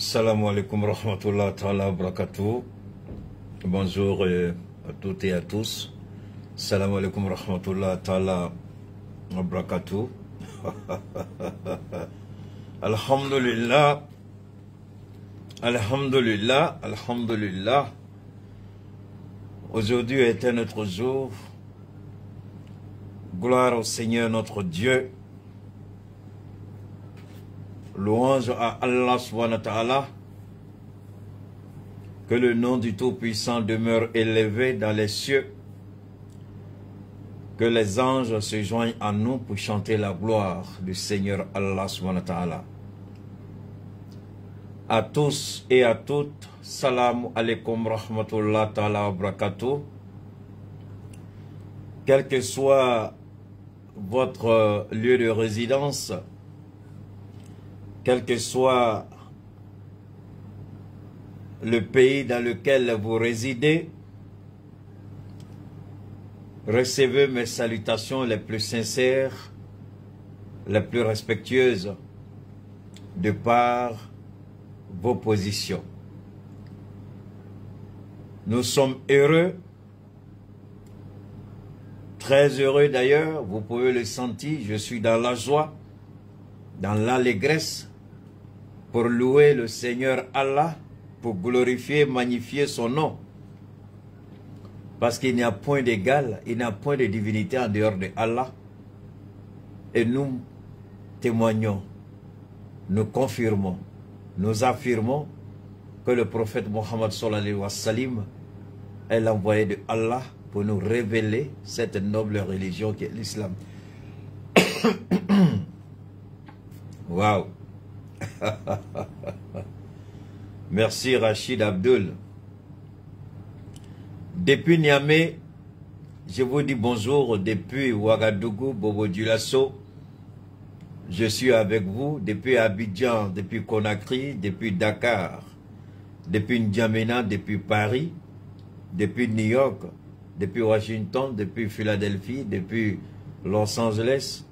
Salam alaikum rahmatullah ta'ala barakatuh. Bonjour à toutes et à tous. Salam alaikum rahmatullah ta'ala barakatuh. Alhamdulillah. Alhamdulillah. Alhamdulillah. Aujourd'hui est un autre jour. Gloire au Seigneur notre Dieu. Louange à Allah subhanahu wa ta'ala. Que le nom du Tout-Puissant demeure élevé dans les cieux. Que les anges se joignent à nous pour chanter la gloire du Seigneur Allah subhanahu wa ta'ala. À tous et à toutes, salam alaikum rahmatullah ta'ala wa barakatuh. Quel que soit votre lieu de résidence, quel que soit le pays dans lequel vous résidez, recevez mes salutations les plus sincères, les plus respectueuses de par vos positions. Nous sommes heureux, très heureux d'ailleurs, vous pouvez le sentir, je suis dans la joie, dans l'allégresse, pour louer le Seigneur Allah, pour glorifier, magnifier son nom. Parce qu'il n'y a point d'égal, il n'y a point de divinité en dehors de Allah. Et nous témoignons, nous confirmons, nous affirmons que le prophète Mohammed sallallahu alayhi wa sallam est l'envoyé de Allah pour nous révéler cette noble religion qui est l'islam. Waouh. Merci Rachid Abdul. Depuis Niamey, je vous dis bonjour. Depuis Ouagadougou, Bobo Dioulasso, je suis avec vous. Depuis Abidjan, depuis Conakry, depuis Dakar, depuis N'Djamena, depuis Paris, depuis New York, depuis Washington, depuis Philadelphie, depuis Los Angeles,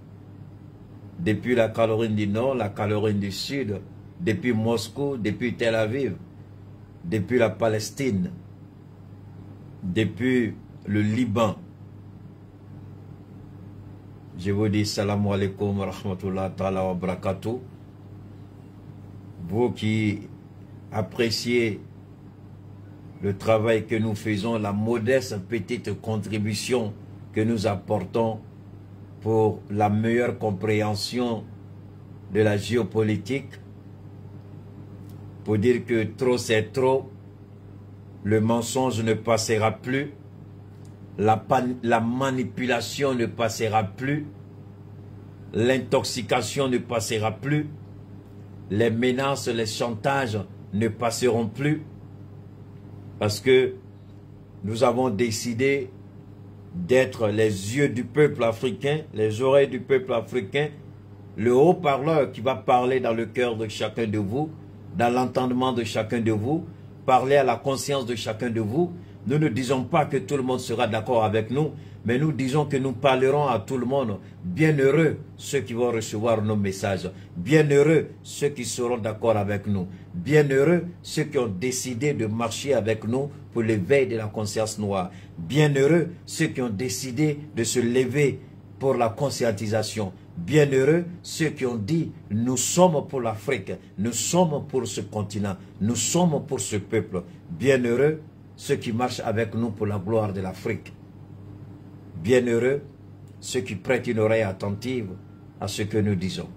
depuis la Caroline du Nord, la Caroline du Sud, depuis Moscou, depuis Tel Aviv, depuis la Palestine, depuis le Liban. Je vous dis salam alaikum wa rahmatullah ta'ala wa barakatuh. Vous qui appréciez le travail que nous faisons, la modeste petite contribution que nous apportons pour la meilleure compréhension de la géopolitique, pour dire que trop c'est trop, le mensonge ne passera plus, la manipulation ne passera plus, l'intoxication ne passera plus, les menaces, les chantages ne passeront plus, parce que nous avons décidé d'être les yeux du peuple africain, les oreilles du peuple africain, le haut-parleur qui va parler dans le cœur de chacun de vous, dans l'entendement de chacun de vous, parler à la conscience de chacun de vous. Nous ne disons pas que tout le monde sera d'accord avec nous, mais nous disons que nous parlerons à tout le monde. Bienheureux ceux qui vont recevoir nos messages. Bienheureux ceux qui seront d'accord avec nous. Bienheureux ceux qui ont décidé de marcher avec nous pour l'éveil de la conscience noire. Bienheureux ceux qui ont décidé de se lever pour la conscientisation. Bienheureux ceux qui ont dit « Nous sommes pour l'Afrique, nous sommes pour ce continent, nous sommes pour ce peuple. » Bienheureux ceux qui marchent avec nous pour la gloire de l'Afrique. Bienheureux ceux qui prêtent une oreille attentive à ce que nous disons.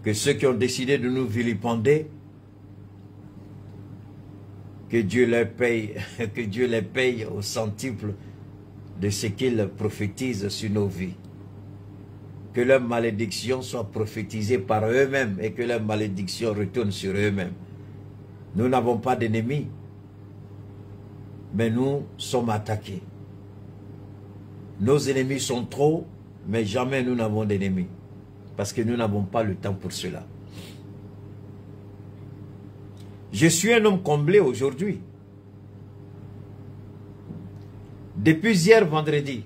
Que ceux qui ont décidé de nous vilipender, que Dieu les paye, que Dieu les paye au centuple de ce qu'ils prophétisent sur nos vies. Que leur malédiction soit prophétisée par eux-mêmes et que leur malédiction retourne sur eux-mêmes. Nous n'avons pas d'ennemis, mais nous sommes attaqués. Nos ennemis sont trop, mais jamais nous n'avons d'ennemis. Parce que nous n'avons pas le temps pour cela. Je suis un homme comblé aujourd'hui. Depuis hier vendredi,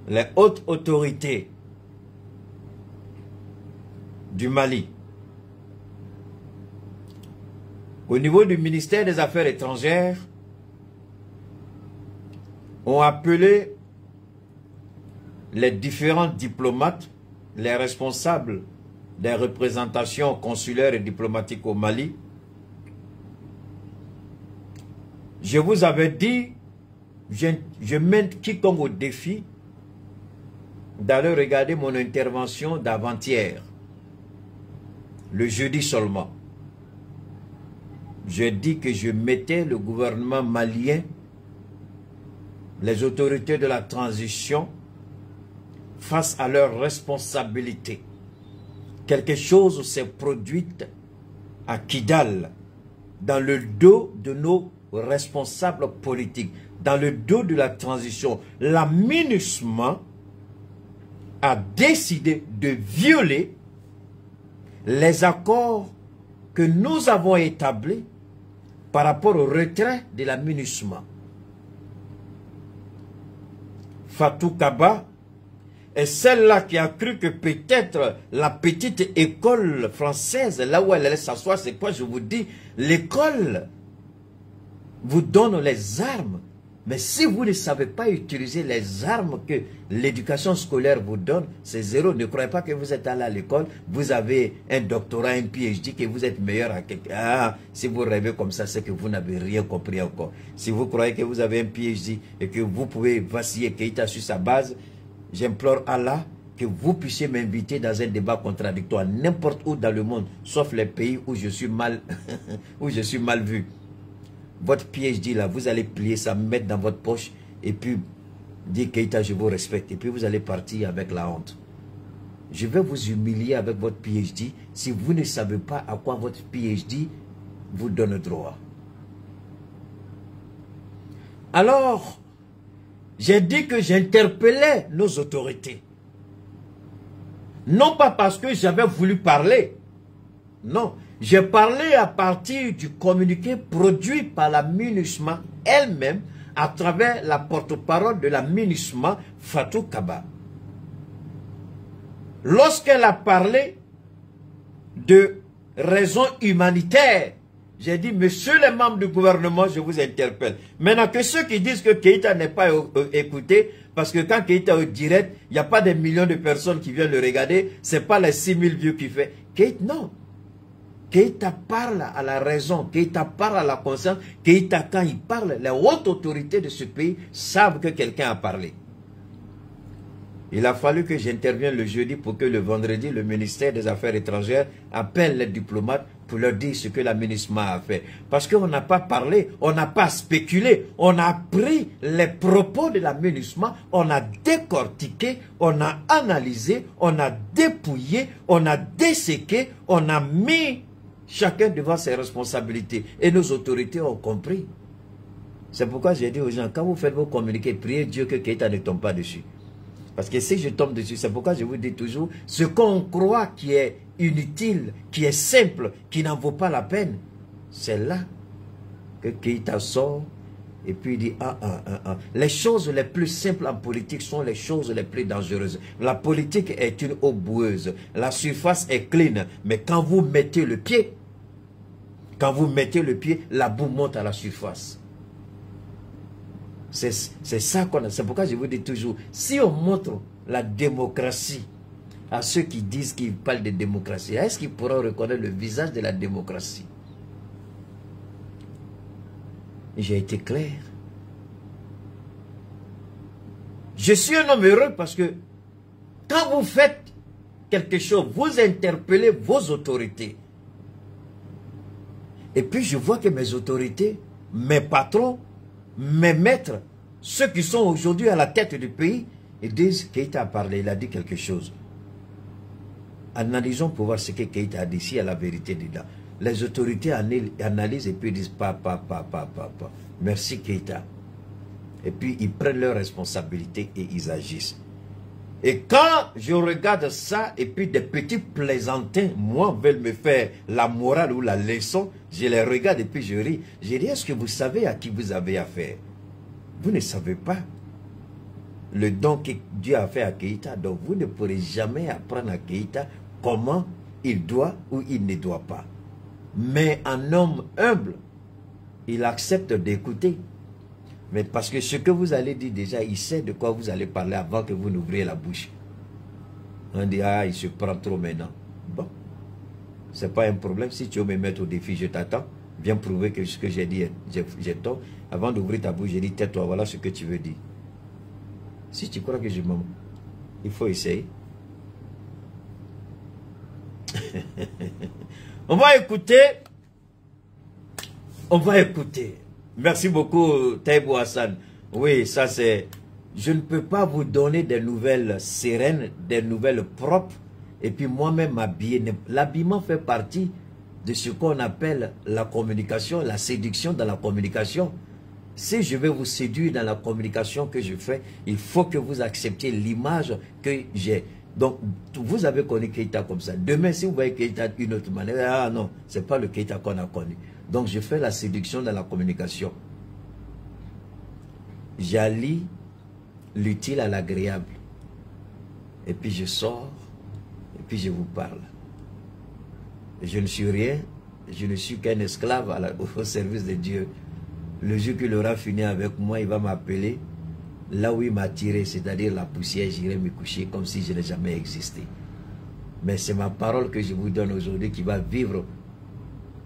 les hautes autorités du Mali, au niveau du ministère des Affaires étrangères, ont appelé les différents diplomates, les responsables des représentations consulaires et diplomatiques au Mali. Je vous avais dit, je mets quiconque au défi d'aller regarder mon intervention d'avant-hier, le jeudi seulement. Je dis que je mettais le gouvernement malien, les autorités de la transition, face à leurs responsabilités. Quelque chose s'est produit à Kidal, dans le dos de nos responsables politiques, dans le dos de la transition. La MINUSMA a décidé de violer les accords que nous avons établis par rapport au retrait de la MINUSMA. Fatou Kaba est celle-là qui a cru que peut-être la petite école française, là où elle allait s'asseoir, c'est quoi je vous dis, l'école vous donne les armes. Mais si vous ne savez pas utiliser les armes que l'éducation scolaire vous donne, c'est zéro. Ne croyez pas que vous êtes allé à l'école, vous avez un doctorat, un PhD, que vous êtes meilleur à quelqu'un. Ah, si vous rêvez comme ça, c'est que vous n'avez rien compris encore. Si vous croyez que vous avez un PhD et que vous pouvez vaciller Keïta sur sa base, j'implore Allah que vous puissiez m'inviter dans un débat contradictoire n'importe où dans le monde, sauf les pays où je suis mal, où je suis mal vu. Votre PhD là, vous allez plier ça, mettre dans votre poche et puis dire Keïta, je vous respecte. Et puis vous allez partir avec la honte. Je vais vous humilier avec votre PhD si vous ne savez pas à quoi votre PhD vous donne droit. Alors, j'ai dit que j'interpellais nos autorités. Non pas parce que j'avais voulu parler. Non. J'ai parlé à partir du communiqué produit par la MINUSMA elle-même à travers la porte-parole de la MINUSMA, Fatou Kaba. Lorsqu'elle a parlé de raisons humanitaires, j'ai dit, messieurs les membres du gouvernement, je vous interpelle. Maintenant que ceux qui disent que Keïta n'est pas écouté, parce que quand Keïta est au direct, il n'y a pas des millions de personnes qui viennent le regarder, ce n'est pas les 6000 vues qu'il fait. Keïta, non. Keïta parle à la raison, Keïta parle à la conscience, Keïta quand il parle, les hautes autorités de ce pays savent que quelqu'un a parlé. Il a fallu que j'intervienne le jeudi pour que le vendredi, le ministère des Affaires étrangères appelle les diplomates pour leur dire ce que la MINUSMA a fait. Parce qu'on n'a pas parlé, on n'a pas spéculé, on a pris les propos de la MINUSMA, on a décortiqué, on a analysé, on a dépouillé, on a desséqué, on a mis chacun devant ses responsabilités. Et nos autorités ont compris. C'est pourquoi j'ai dit aux gens, quand vous faites vos communiqués, priez Dieu que Keïta ne tombe pas dessus. Parce que si je tombe dessus, c'est pourquoi je vous dis toujours, ce qu'on croit qui est inutile, qui est simple, qui n'en vaut pas la peine, c'est là que Keïta sort et puis il dit, Les choses les plus simples en politique sont les choses les plus dangereuses. La politique est une eau boueuse, la surface est clean, mais quand vous mettez le pied, la boue monte à la surface. C'est ça qu'on a. C'est pourquoi je vous dis toujours, si on montre la démocratie à ceux qui disent qu'ils parlent de démocratie, est-ce qu'ils pourront reconnaître le visage de la démocratie? J'ai été clair. Je suis un homme heureux parce que quand vous faites quelque chose, vous interpellez vos autorités. Et puis je vois que mes autorités, mes patrons, mes maîtres, ceux qui sont aujourd'hui à la tête du pays, ils disent Keïta a parlé, il a dit quelque chose. Analysons pour voir ce que Keïta a dit, s'il y a la vérité dedans. Les autorités analysent et puis disent pas. Merci Keïta. Et puis ils prennent leurs responsabilités et ils agissent. Et quand je regarde ça, et puis des petits plaisantins, moi, veulent me faire la morale ou la leçon, je les regarde et puis je ris. Je dis, est-ce que vous savez à qui vous avez affaire? Vous ne savez pas le don que Dieu a fait à Keïta. Donc vous ne pourrez jamais apprendre à Keïta comment il doit ou il ne doit pas. Mais un homme humble, il accepte d'écouter. Mais parce que ce que vous allez dire déjà, il sait de quoi vous allez parler avant que vous n'ouvriez la bouche. On dit, ah, il se prend trop maintenant. Bon, c'est pas un problème. Si tu veux me mettre au défi, je t'attends. Viens prouver que ce que j'ai dit, j'ai tort. Avant d'ouvrir ta bouche, j'ai dit, tais-toi, voilà ce que tu veux dire. Si tu crois que je mens, il faut essayer. On va écouter. On va écouter. Merci beaucoup, Taïbou Hassan. Oui, ça c'est... Je ne peux pas vous donner des nouvelles sereines, des nouvelles propres, et puis moi-même m'habiller. L'habillement fait partie de ce qu'on appelle la communication, la séduction dans la communication. Si je vais vous séduire dans la communication que je fais, il faut que vous acceptiez l'image que j'ai. Donc, vous avez connu Keïta comme ça. Demain, si vous voyez Keïta d'une autre manière, ah non, ce n'est pas le Keïta qu'on a connu. Donc, je fais la séduction dans la communication. J'allie l'utile à l'agréable. Et puis, je sors, et puis je vous parle. Je ne suis rien, je ne suis qu'un esclave au service de Dieu. Le jour qu'il aura fini avec moi, il va m'appeler là où il m'a tiré, c'est-à-dire la poussière, j'irai me coucher comme si je n'ai jamais existé. Mais c'est ma parole que je vous donne aujourd'hui qui va vivre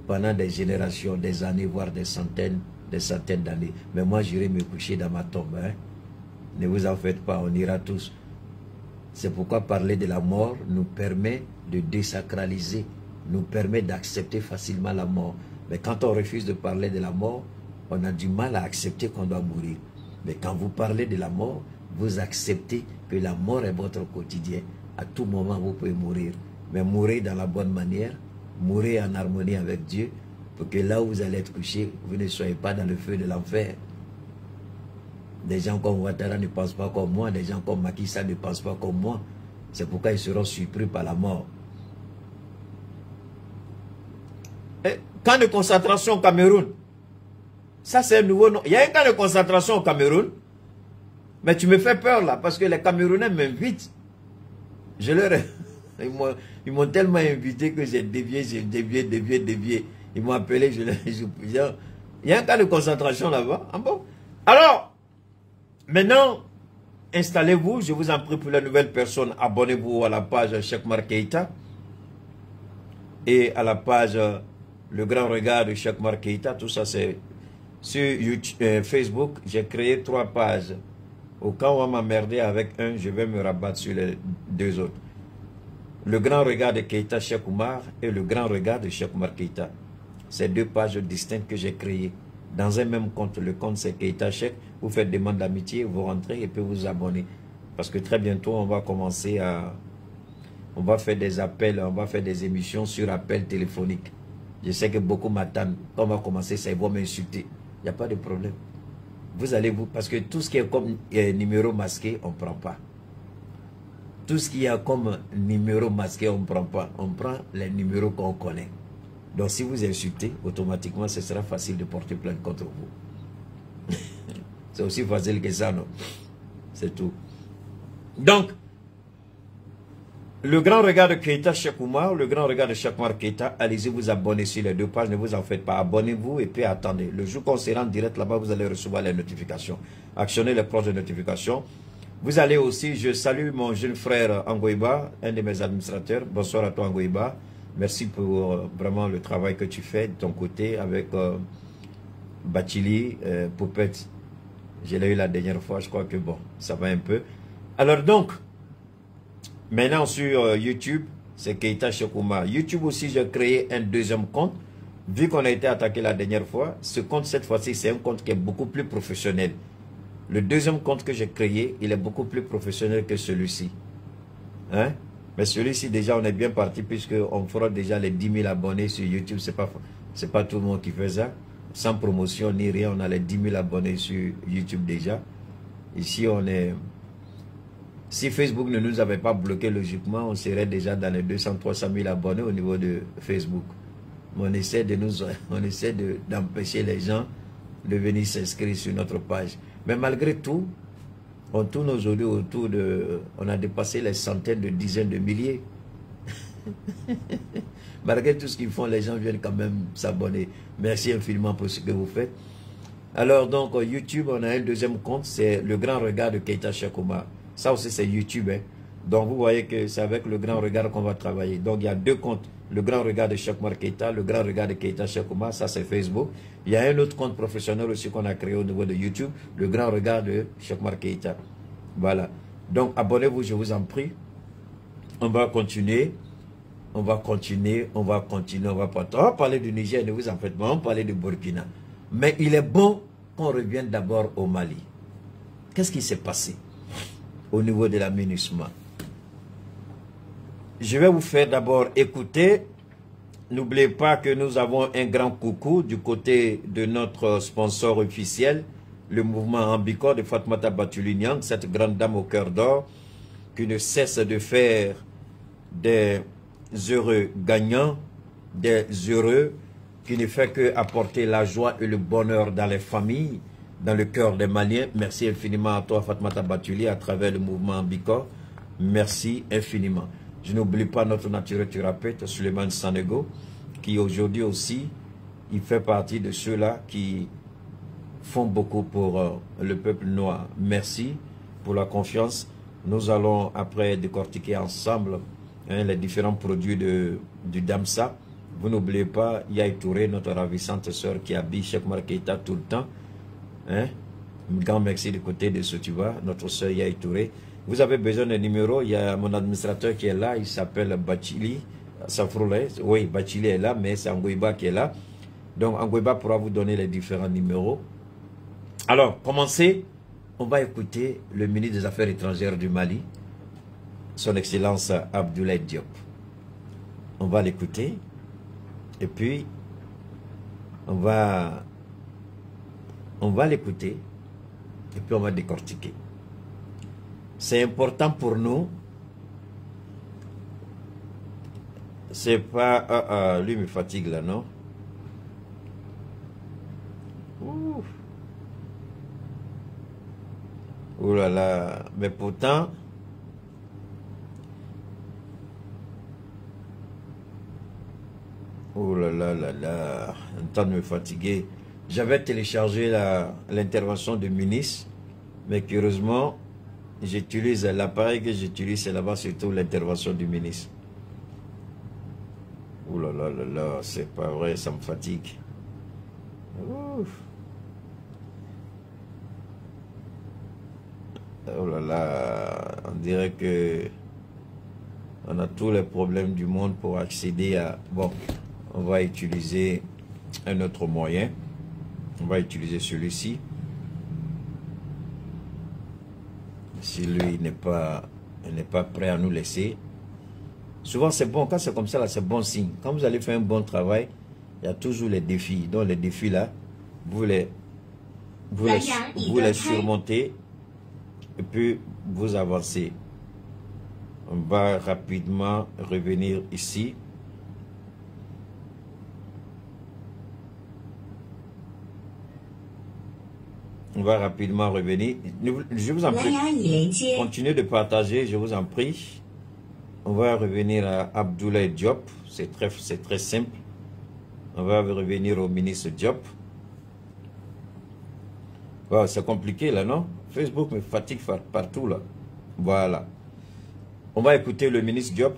pendant des générations, des années, voire des centaines d'années. Mais moi, j'irai me coucher dans ma tombe. Hein? Ne vous en faites pas, on ira tous. C'est pourquoi parler de la mort nous permet de désacraliser, nous permet d'accepter facilement la mort. Mais quand on refuse de parler de la mort, on a du mal à accepter qu'on doit mourir. Mais quand vous parlez de la mort, vous acceptez que la mort est votre quotidien. À tout moment, vous pouvez mourir. Mais mourir dans la bonne manière, mourir en harmonie avec Dieu, pour que là où vous allez être couché, vous ne soyez pas dans le feu de l'enfer. Des gens comme Ouattara ne pensent pas comme moi, des gens comme Macky Sall ne pensent pas comme moi. C'est pourquoi ils seront surpris par la mort. Et camp de concentration au Cameroun. Ça, c'est un nouveau nom. Il y a un camp de concentration au Cameroun. Mais tu me fais peur là, parce que les Camerounais m'invitent. Je leur ai... Ils m'ont tellement invité que j'ai dévié. Ils m'ont appelé, il y a un cas de concentration là-bas. Ah bon? Alors, maintenant, installez-vous, je vous en prie pour les nouvelles personnes, abonnez-vous à la page Cheikh Oumar Keïta et à la page Le Grand Regard de Cheikh Oumar Keïta. Tout ça, c'est sur YouTube, Facebook. J'ai créé 3 pages. Au cas où on va m'emmerder avec un, je vais me rabattre sur les 2 autres. Le Grand Regard de Keïta Cheikh Oumar et le Grand Regard de Cheikh Oumar Keïta. C'est 2 pages distinctes que j'ai créées. Dans un même compte, le compte c'est Keïta Cheikh. Vous faites demande d'amitié, vous rentrez et puis vous abonnez. Parce que très bientôt, on va commencer à... On va faire des appels, on va faire des émissions sur appel téléphonique. Je sais que beaucoup m'attendent. Quand on va commencer, ça, ils vont m'insulter. Il n'y a pas de problème. Vous allez vous... Parce que tout ce qui est comme numéro masqué, on ne prend pas. Tout ce qu'il y a comme numéro masqué, on ne prend pas. On prend les numéros qu'on connaît. Donc si vous insultez, automatiquement, ce sera facile de porter plainte contre vous. C'est aussi facile que ça, non? C'est tout. Donc, le Grand Regard de Keïta Cheikh Oumar, le Grand Regard de Cheikh Oumar Keïta, allez-y vous abonner sur les 2 pages, ne vous en faites pas. Abonnez-vous et puis attendez. Le jour qu'on sera en direct là-bas, vous allez recevoir les notifications. Actionnez les cloches de notification. Vous allez aussi, je salue mon jeune frère Angoïba, un de mes administrateurs. Bonsoir à toi Angoïba. Merci pour vraiment le travail que tu fais de ton côté avec Bachili, Poupette. Je l'ai eu la dernière fois, je crois que bon, ça va un peu. Alors donc, maintenant sur YouTube, c'est Keïta Cheikh Oumar. YouTube aussi, j'ai créé un 2e compte. Vu qu'on a été attaqué la dernière fois, ce compte cette fois-ci, c'est un compte qui est beaucoup plus professionnel. Le 2e compte que j'ai créé, il est beaucoup plus professionnel que celui-ci. Hein? Mais celui-ci, déjà, on est bien parti puisqu'on fera déjà les 10 000 abonnés sur YouTube. C'est pas tout le monde qui fait ça. Sans promotion ni rien, on a les 10 000 abonnés sur YouTube déjà. Ici, on est... Si Facebook ne nous avait pas bloqué logiquement, on serait déjà dans les 200-300 000 abonnés au niveau de Facebook. Mais on essaie d'empêcher les gens de venir s'inscrire sur notre page. Mais malgré tout, on tourne aujourd'hui autour de... On a dépassé les centaines de dizaines de milliers. Malgré tout ce qu'ils font, les gens viennent quand même s'abonner. Merci infiniment pour ce que vous faites. Alors donc, YouTube, on a un deuxième compte, c'est le grand regard de Keita Cheikh Oumar. Ça aussi, c'est YouTube. Hein. Donc, vous voyez que c'est avec le grand regard qu'on va travailler. Donc, il y a deux comptes. Le grand regard de Cheikh Oumar Keita, le grand regard de Keita Cheikh Oumar, ça c'est Facebook. Il y a un autre compte professionnel aussi qu'on a créé au niveau de YouTube, le grand regard de Cheikh Oumar Keita. Voilà. Donc, abonnez-vous, je vous en prie. On va continuer. On va continuer, on va parler du Niger, ne vous en faites pas, on va parler du Burkina. Mais il est bon qu'on revienne d'abord au Mali. Qu'est-ce qui s'est passé au niveau de la MINUSMA? Je vais vous faire d'abord écouter. N'oubliez pas que nous avons un grand coucou du côté de notre sponsor officiel, le mouvement Ambicor de Fatoumata Batouli-Niang, cette grande dame au cœur d'or, qui ne cesse de faire des heureux gagnants, des heureux qui ne fait que apporter la joie et le bonheur dans les familles, dans le cœur des Maliens. Merci infiniment à toi, Fatoumata Batouli, à travers le mouvement Ambicor. Merci infiniment. Je n'oublie pas notre naturothérapeute, Suleiman Sanego, qui aujourd'hui aussi, il fait partie de ceux-là qui font beaucoup pour le peuple noir. Merci pour la confiance. Nous allons après décortiquer ensemble les différents produits du Damsa. Vous n'oubliez pas Yaye Touré, notre ravissante sœur qui habille Cheikh Oumar Keita tout le temps. Un grand merci du côté de Sotuba, notre sœur Yaye Touré. Vous avez besoin d'un numéro, il y a mon administrateur qui est là, il s'appelle Bachili Safroulé. Oui, Bachili est là, mais c'est Angoiba qui est là. Donc Angoiba pourra vous donner les différents numéros. Alors, commencez. On va écouter le ministre des Affaires étrangères du Mali, son Excellence Abdoulaye Diop. On va l'écouter. Et puis, on va l'écouter. Et puis, on va décortiquer. C'est important pour nous. C'est pas... lui me fatigue là, non? Ouh. Oh là là. Mais pourtant... Oh là là là là. En train de me fatiguer. J'avais téléchargé l'intervention du ministre. Mais curieusement... J'utilise l'appareil que j'utilise, c'est là-bas surtout l'intervention du ministre. Ouh là là là là, c'est pas vrai, ça me fatigue. Ouf. Oh là là, on dirait que on a tous les problèmes du monde pour accéder à... Bon, on va utiliser un autre moyen. On va utiliser celui-ci. Si lui n'est pas prêt à nous laisser. Souvent c'est bon, quand c'est comme ça, là c'est bon signe. Quand vous allez faire un bon travail, il y a toujours les défis. Donc les défis là, vous les surmontez et puis vous avancez. On va rapidement revenir ici. On va rapidement revenir. Je vous en prie, continuez de partager, je vous en prie. On va revenir à Abdoulaye Diop. C'est très simple. On va revenir au ministre Diop. Wow, c'est compliqué là, non? Facebook me fatigue partout là. Voilà. On va écouter le ministre Diop.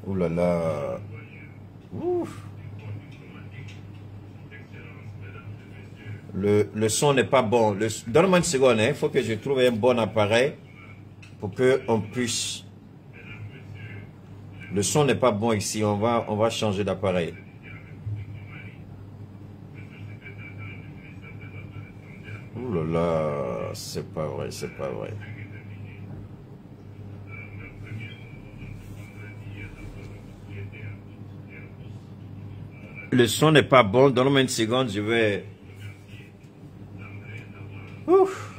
Ouh là là. Ouf. Le son n'est pas bon. Donne-moi une seconde, il faut que je trouve un bon appareil pour qu'on puisse... Le son n'est pas bon ici, on va changer d'appareil. Ouh là là, c'est pas vrai, c'est pas vrai. Le son n'est pas bon, donne-moi une seconde, je vais... Ouf.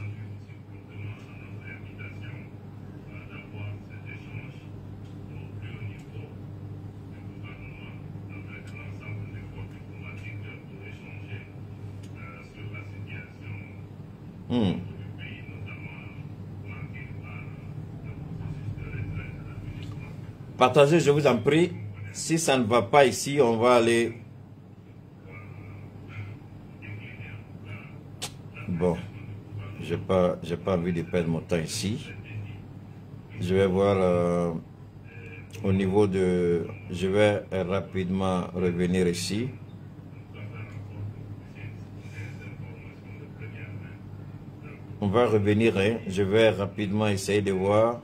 Partagez, je vous en prie. Si ça ne va pas ici, on va aller... Bon, j'ai pas envie de perdre mon temps ici. Je vais voir au niveau de... Je vais rapidement revenir ici. On va revenir, hein. Je vais rapidement essayer de voir.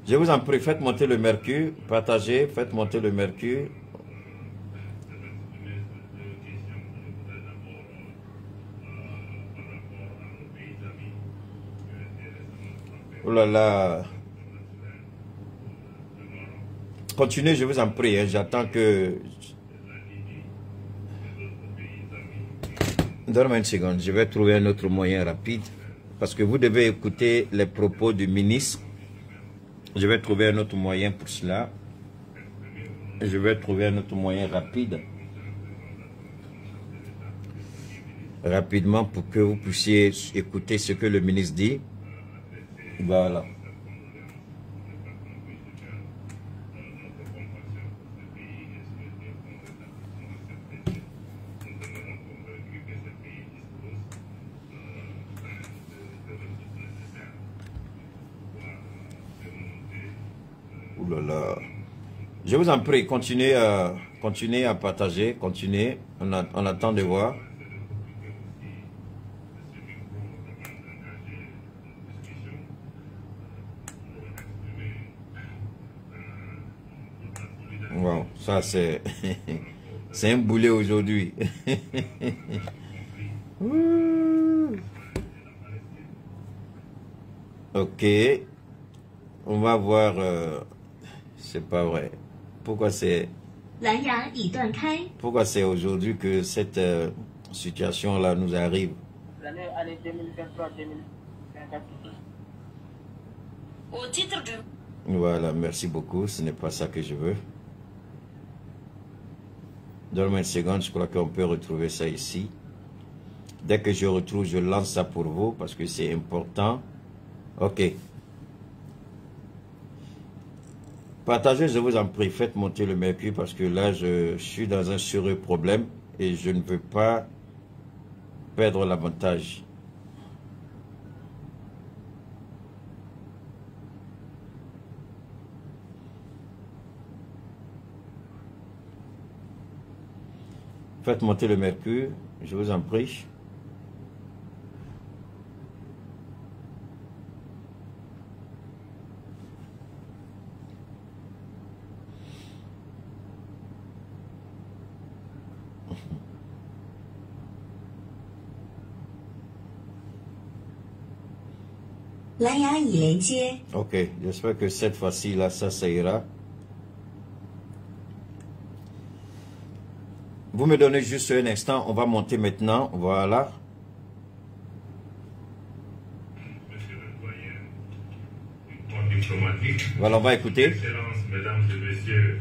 Je vous en prie, faites monter le mercure, partagez, faites monter le mercure. Oh là là. Continuez, je vous en prie, hein. J'attends que... Donne-moi une seconde, je vais trouver un autre moyen rapide. Parce que vous devez écouter les propos du ministre. Je vais trouver un autre moyen pour cela. Je vais trouver un autre moyen rapide. Rapidement pour que vous puissiez écouter ce que le ministre dit. Voilà. Ouh là là. Je vous en prie, continuez à partager, continuez. On attend de voir. Wow, ça c'est c'est un boulet aujourd'hui. Ok, on va voir. C'est pas vrai. Pourquoi c'est aujourd'hui que cette situation là nous arrive? L'année 2023-2024. Au titre de... Voilà, merci beaucoup. Ce n'est pas ça que je veux. Donne-moi une seconde, je crois qu'on peut retrouver ça ici. Dès que je retrouve, je lance ça pour vous parce que c'est important. Ok. Partagez, je vous en prie, faites monter le mercure parce que là, je suis dans un sérieux problème et je ne veux pas perdre l'avantage. Faites monter le mercure, je vous en prie. Ok, j'espère que cette fois-ci, là, ça ira. Vous me donnez juste un instant, on va monter maintenant, voilà. Voilà, on va écouter. Excellences, mesdames et messieurs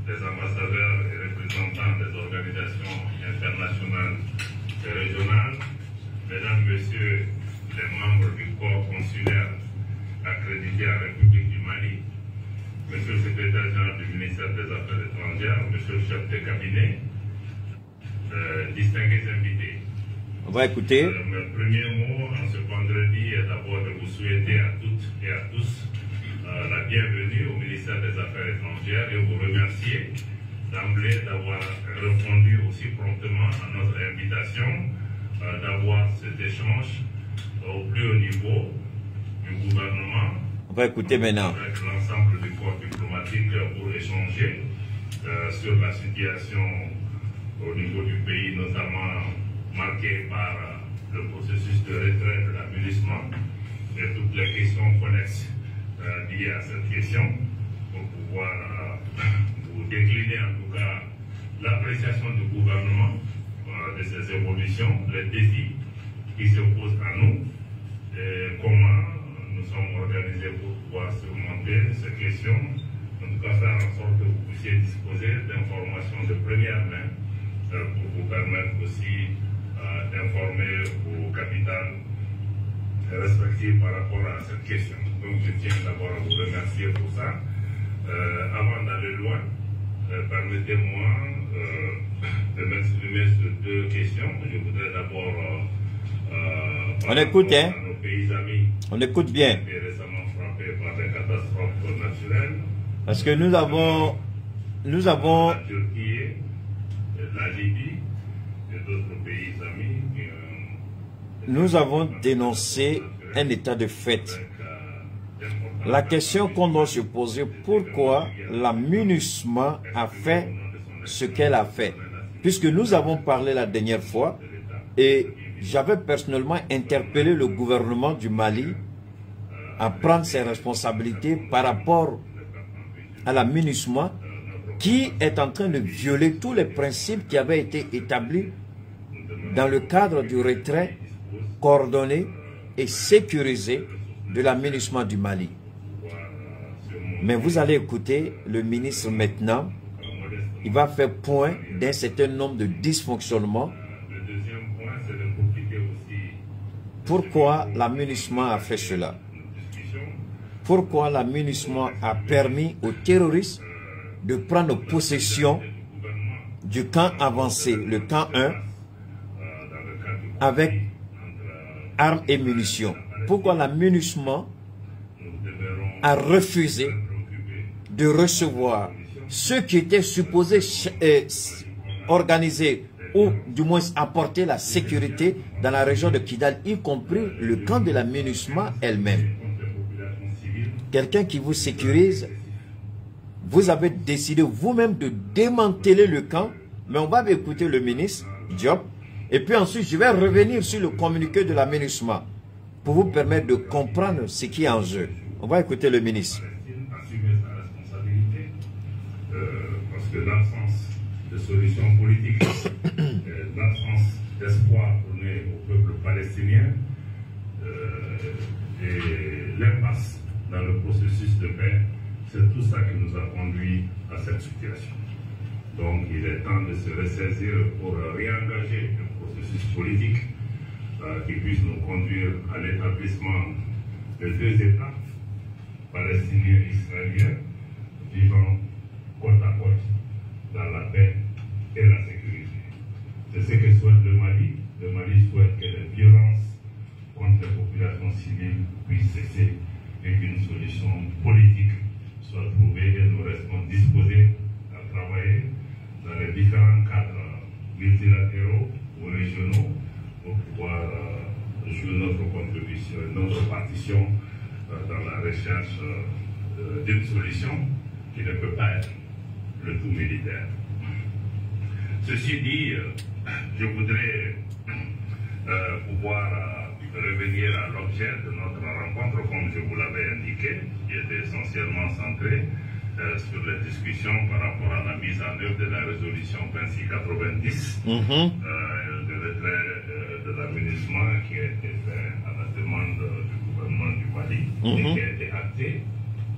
les ambassadeurs et représentants des organisations internationales et régionales, mesdames, messieurs les membres du corps consulaire accrédité à la République du Mali, monsieur le secrétaire général du ministère des Affaires étrangères, monsieur le chef de cabinet, distingués invités. On va écouter. Mon premier mot en ce vendredi est d'abord de vous souhaiter à toutes et à tous la bienvenue au ministère des Affaires étrangères et vous remercier d'emblée d'avoir répondu aussi promptement à notre invitation, d'avoir ces échanges au plus haut niveau du gouvernement. On va écouter maintenant. Avec l'ensemble du corps diplomatique pour échanger sur la situation au niveau du pays, notamment marqué par le processus de retrait de l'aménagement et toutes les questions connexes liées à cette question, pour pouvoir vous décliner en tout cas l'appréciation du gouvernement de ces évolutions, les défis qui se posent à nous, et comment nous sommes organisés pour pouvoir surmonter ces questions, en tout cas faire en sorte que vous puissiez disposer d'informations de première main pour vous permettre aussi d'informer vos capitales respective par rapport à cette question. Donc je tiens d'abord à vous remercier pour ça. Avant d'aller loin, permettez-moi de m'exprimer sur deux questions. Je voudrais d'abord on écoute, hein? à nos pays amis. On écoute bien. Qui est récemment frappé par des catastrophes naturelles. Parce que nous avons la Turquie, la Libye et d'autres pays amis. Nous avons dénoncé un état de fait. La question qu'on doit se poser, pourquoi la MINUSMA a fait ce qu'elle a fait? Puisque nous avons parlé la dernière fois et j'avais personnellement interpellé le gouvernement du Mali à prendre ses responsabilités par rapport à la MINUSMA qui est en train de violer tous les principes qui avaient été établis dans le cadre du retrait coordonné et sécurisé de la MINUSMA du Mali. Mais vous allez écouter le ministre maintenant. Il va faire point d'un certain nombre de dysfonctionnements. Le deuxième point, c'est de profiter aussi. Pourquoi la MINUSMA a fait cela? Pourquoi la MINUSMA a permis aux terroristes de prendre possession du camp avancé, le camp 1, avec armes et munitions? Pourquoi la MINUSMA a refusé de recevoir ceux qui étaient supposés organiser ou du moins apporter la sécurité dans la région de Kidal, y compris le camp de la MINUSMA elle-même? Quelqu'un qui vous sécurise, vous avez décidé vous-même de démanteler le camp, mais on va écouter le ministre Diop, et puis ensuite je vais revenir sur le communiqué de la MINUSMA pour vous permettre de comprendre ce qui est en jeu. On va écouter le ministre. Assumer sa responsabilité, parce que l'absence de solution politique, l'absence d'espoir donné au peuple palestinien et l'impasse dans le processus de paix, c'est tout ça qui nous a conduit à cette situation. Donc il est temps de se ressaisir pour réengager un processus politique qui puisse nous conduire à l'établissement de deux États, palestiniens et israéliens, vivant côte à côte dans la paix et la sécurité. C'est ce que souhaite le Mali. Le Mali souhaite que les violences contre les populations civiles puissent cesser et qu'une solution politique soit trouvée, et nous restons disposés à travailler dans les différents cadres multilatéraux ou régionaux pour pouvoir jouer notre contribution, notre partition dans la recherche d'une solution qui ne peut pas être le tout militaire. Ceci dit, je voudrais pouvoir revenir à l'objet de notre rencontre, comme je vous l'avais indiqué, qui était essentiellement centré sur les discussions par rapport à la mise en œuvre de la résolution 2690, de retrait de la MINUSMA qui a été fait à la demande du gouvernement du Mali et qui a été acté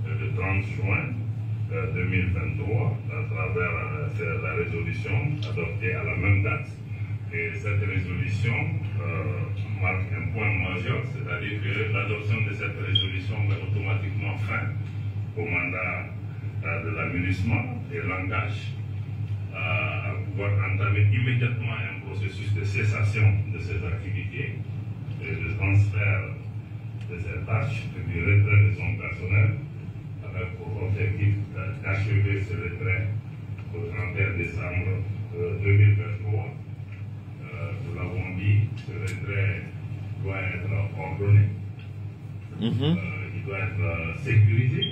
le 30 juin 2023 à travers la résolution adoptée à la même date. Et cette résolution marque un point majeur, c'est-à-dire que l'adoption de cette résolution met automatiquement fin au mandat de la MINUSMA et l'engage à pouvoir entamer immédiatement un processus de cessation de ces activités et de transfert de ses tâches et du retrait de son personnel, avec pour objectif d'achever ce retrait au 31 décembre 2023. Nous l'avons dit, ce retrait doit être ordonné, il doit être sécurisé,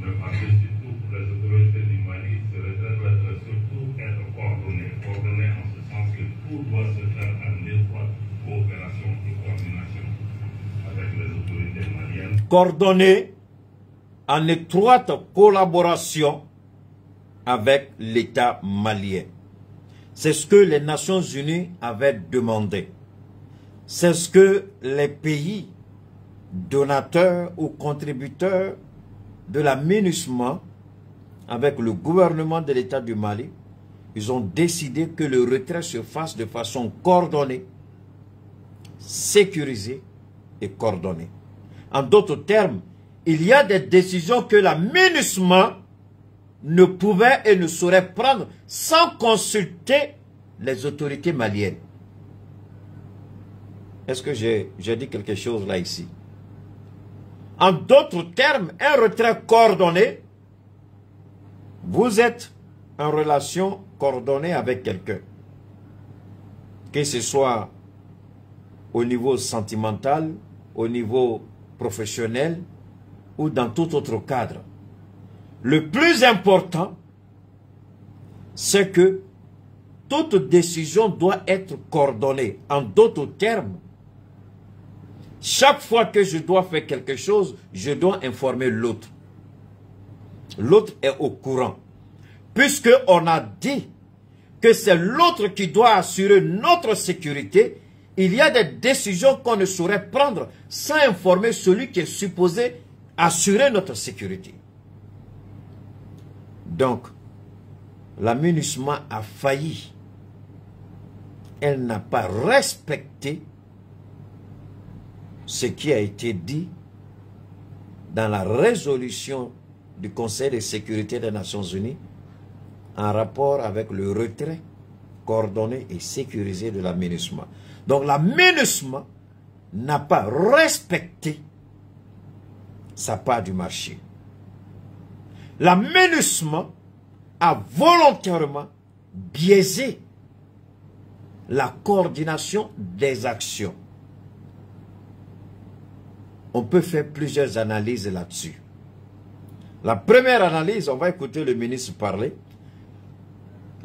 mais par-dessus tout, pour les autorités du Mali, ce retrait doit surtout être coordonné en ce sens que tout doit se faire en étroite coopération et coordination avec les autorités maliennes. Coordonné en étroite collaboration avec l'État malien. C'est ce que les Nations Unies avaient demandé. C'est ce que les pays donateurs ou contributeurs de la MINUSMA, avec le gouvernement de l'État du Mali, ils ont décidé que le retrait se fasse de façon coordonnée, sécurisée et coordonnée. En d'autres termes, il y a des décisions que la MINUSMA ne pouvait et ne saurait prendre sans consulter les autorités maliennes. Est-ce que j'ai dit quelque chose là ici? En d'autres termes, un retrait coordonné, vous êtes en relation coordonnée avec quelqu'un. Que ce soit au niveau sentimental, au niveau professionnel ou dans tout autre cadre. Le plus important, c'est que toute décision doit être coordonnée. En d'autres termes, chaque fois que je dois faire quelque chose, je dois informer l'autre. L'autre est au courant. Puisqu'on a dit que c'est l'autre qui doit assurer notre sécurité, il y a des décisions qu'on ne saurait prendre sans informer celui qui est supposé assurer notre sécurité. Donc, la MINUSMA a failli. Elle n'a pas respecté ce qui a été dit dans la résolution du Conseil de sécurité des Nations Unies en rapport avec le retrait coordonné et sécurisé de la MINUSMA. Donc la MINUSMA n'a pas respecté sa part du marché. La MINUSMA a volontairement biaisé la coordination des actions. On peut faire plusieurs analyses là-dessus. La première analyse, on va écouter le ministre parler.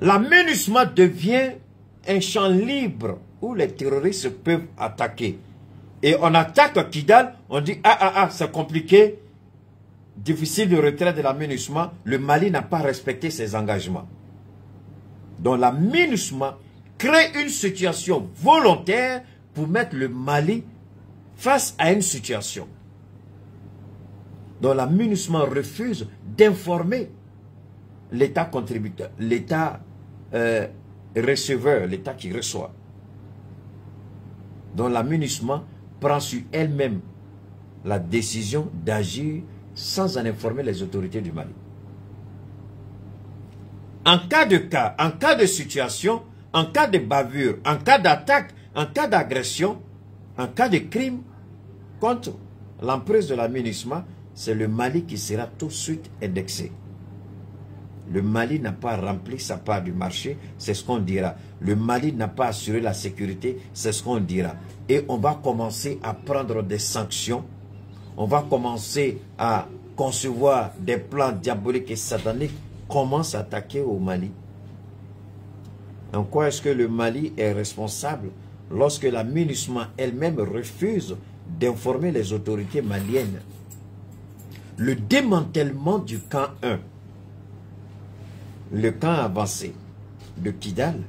La MINUSMA devient un champ libre où les terroristes peuvent attaquer. Et on attaque Kidal, on dit c'est compliqué, difficile de retrait de la MINUSMA, le Mali n'a pas respecté ses engagements. Donc la MINUSMA crée une situation volontaire pour mettre le Mali face à une situation. Donc la MINUSMA refuse d'informer l'État contributeur, l'État receveur, l'État qui reçoit. Donc la MINUSMA prend sur elle-même la décision d'agir sans en informer les autorités du Mali. En cas de situation, en cas de bavure, en cas d'attaque, en cas d'agression, en cas de crime contre l'emprise de la MINUSMA, c'est le Mali qui sera tout de suite indexé. Le Mali n'a pas rempli sa part du marché, c'est ce qu'on dira. Le Mali n'a pas assuré la sécurité, c'est ce qu'on dira. Et on va commencer à prendre des sanctions. On va commencer à concevoir des plans diaboliques et sataniques. Comment s'attaquer au Mali? En quoi est-ce que le Mali est responsable lorsque la MINUSMA elle-même refuse d'informer les autorités maliennes? Le démantèlement du camp 1, le camp avancé de Kidal,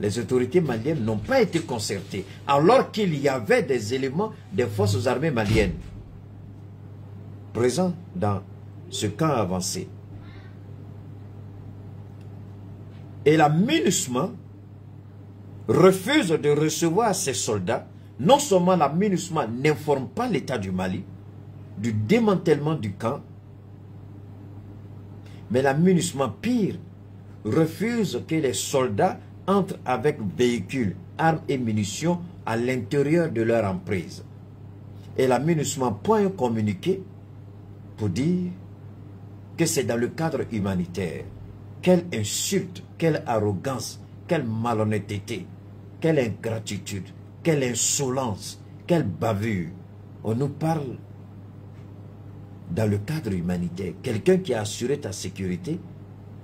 les autorités maliennes n'ont pas été concertées, alors qu'il y avait des éléments des forces armées maliennes présents dans ce camp avancé. Et la MINUSMA refuse de recevoir ces soldats. Non seulement la MINUSMA n'informe pas l'État du Mali du démantèlement du camp, mais la MINUSMA, pire, refuse que les soldats entrent avec véhicules, armes et munitions à l'intérieur de leur emprise. Et la MINUSMA prend un communiqué pour dire que c'est dans le cadre humanitaire. Quelle insulte, quelle arrogance, quelle malhonnêteté, quelle ingratitude, quelle insolence, quelle bavure. On nous parle dans le cadre humanitaire. Quelqu'un qui a assuré ta sécurité,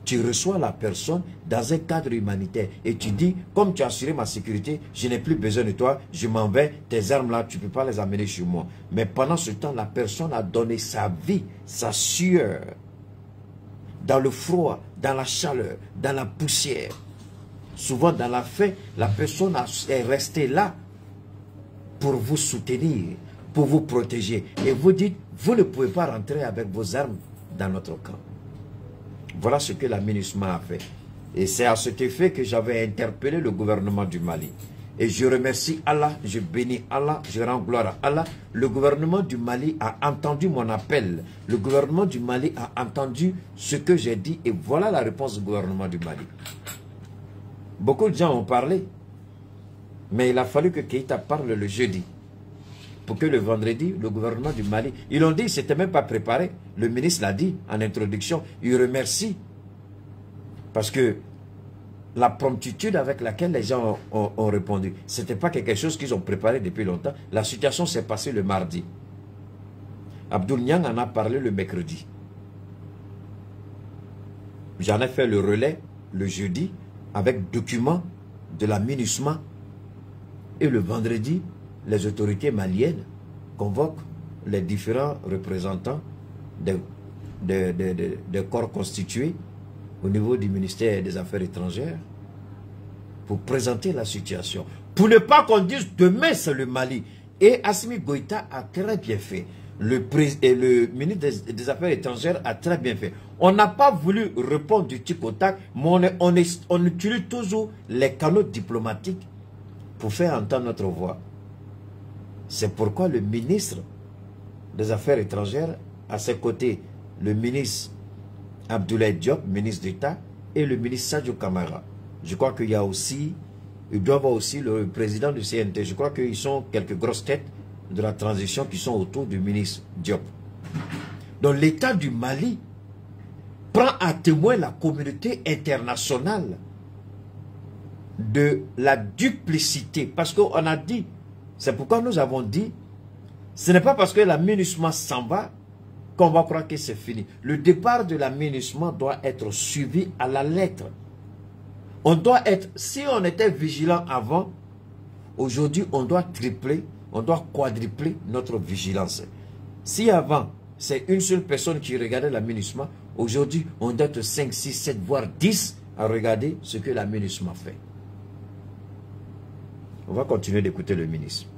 tu reçois la personne dans un cadre humanitaire et tu dis, comme tu as assuré ma sécurité, je n'ai plus besoin de toi, je m'en vais, tes armes là, tu ne peux pas les amener chez moi. Mais pendant ce temps, la personne a donné sa vie, sa sueur, dans le froid, dans la chaleur, dans la poussière. Souvent dans la faim, la personne est restée là pour vous soutenir, pour vous protéger. Et vous dites, vous ne pouvez pas rentrer avec vos armes dans notre camp. Voilà ce que la MINUSMA a fait. Et c'est à cet effet que j'avais interpellé le gouvernement du Mali. Et je remercie Allah, je bénis Allah, je rends gloire à Allah. Le gouvernement du Mali a entendu mon appel. Le gouvernement du Mali a entendu ce que j'ai dit. Et voilà la réponse du gouvernement du Mali. Beaucoup de gens ont parlé. Mais il a fallu que Keïta parle le jeudi. Pour que le vendredi, le gouvernement du Mali... Ils ont dit, ils n'étaient même pas préparés. Le ministre l'a dit en introduction. Il remercie. Parce que la promptitude avec laquelle les gens ont répondu, ce n'était pas quelque chose qu'ils ont préparé depuis longtemps. La situation s'est passée le mardi. Abdoul Niang en a parlé le mercredi. J'en ai fait le relais le jeudi avec documents de la MINUSMA. Et le vendredi, les autorités maliennes convoquent les différents représentants des corps constitués au niveau du ministère des Affaires étrangères pour présenter la situation. Pour ne pas qu'on dise demain c'est le Mali. Et Assimi Goïta a très bien fait. Le ministre des Affaires étrangères a très bien fait. On n'a pas voulu répondre du tic au tac, mais on utilise toujours les canaux diplomatiques pour faire entendre notre voix. C'est pourquoi le ministre des Affaires étrangères, à ses côtés, le ministre Abdoulaye Diop, ministre d'État, et le ministre Sadio Kamara. Je crois qu'il y a aussi, il doit y avoir aussi le président du CNT. Je crois qu'ils sont quelques grosses têtes de la transition qui sont autour du ministre Diop. Donc l'État du Mali prend à témoin la communauté internationale de la duplicité. Parce qu'on a dit, c'est pourquoi nous avons dit, ce n'est pas parce que la MINUSMA s'en va qu'on va croire que c'est fini. Le départ de la MINUSMA doit être suivi à la lettre. On doit être, si on était vigilant avant, aujourd'hui on doit tripler, on doit quadrupler notre vigilance. Si avant, c'est une seule personne qui regardait la MINUSMA, aujourd'hui on doit être 5, 6, 7, voire 10 à regarder ce que la MINUSMA fait. On va continuer d'écouter le ministre.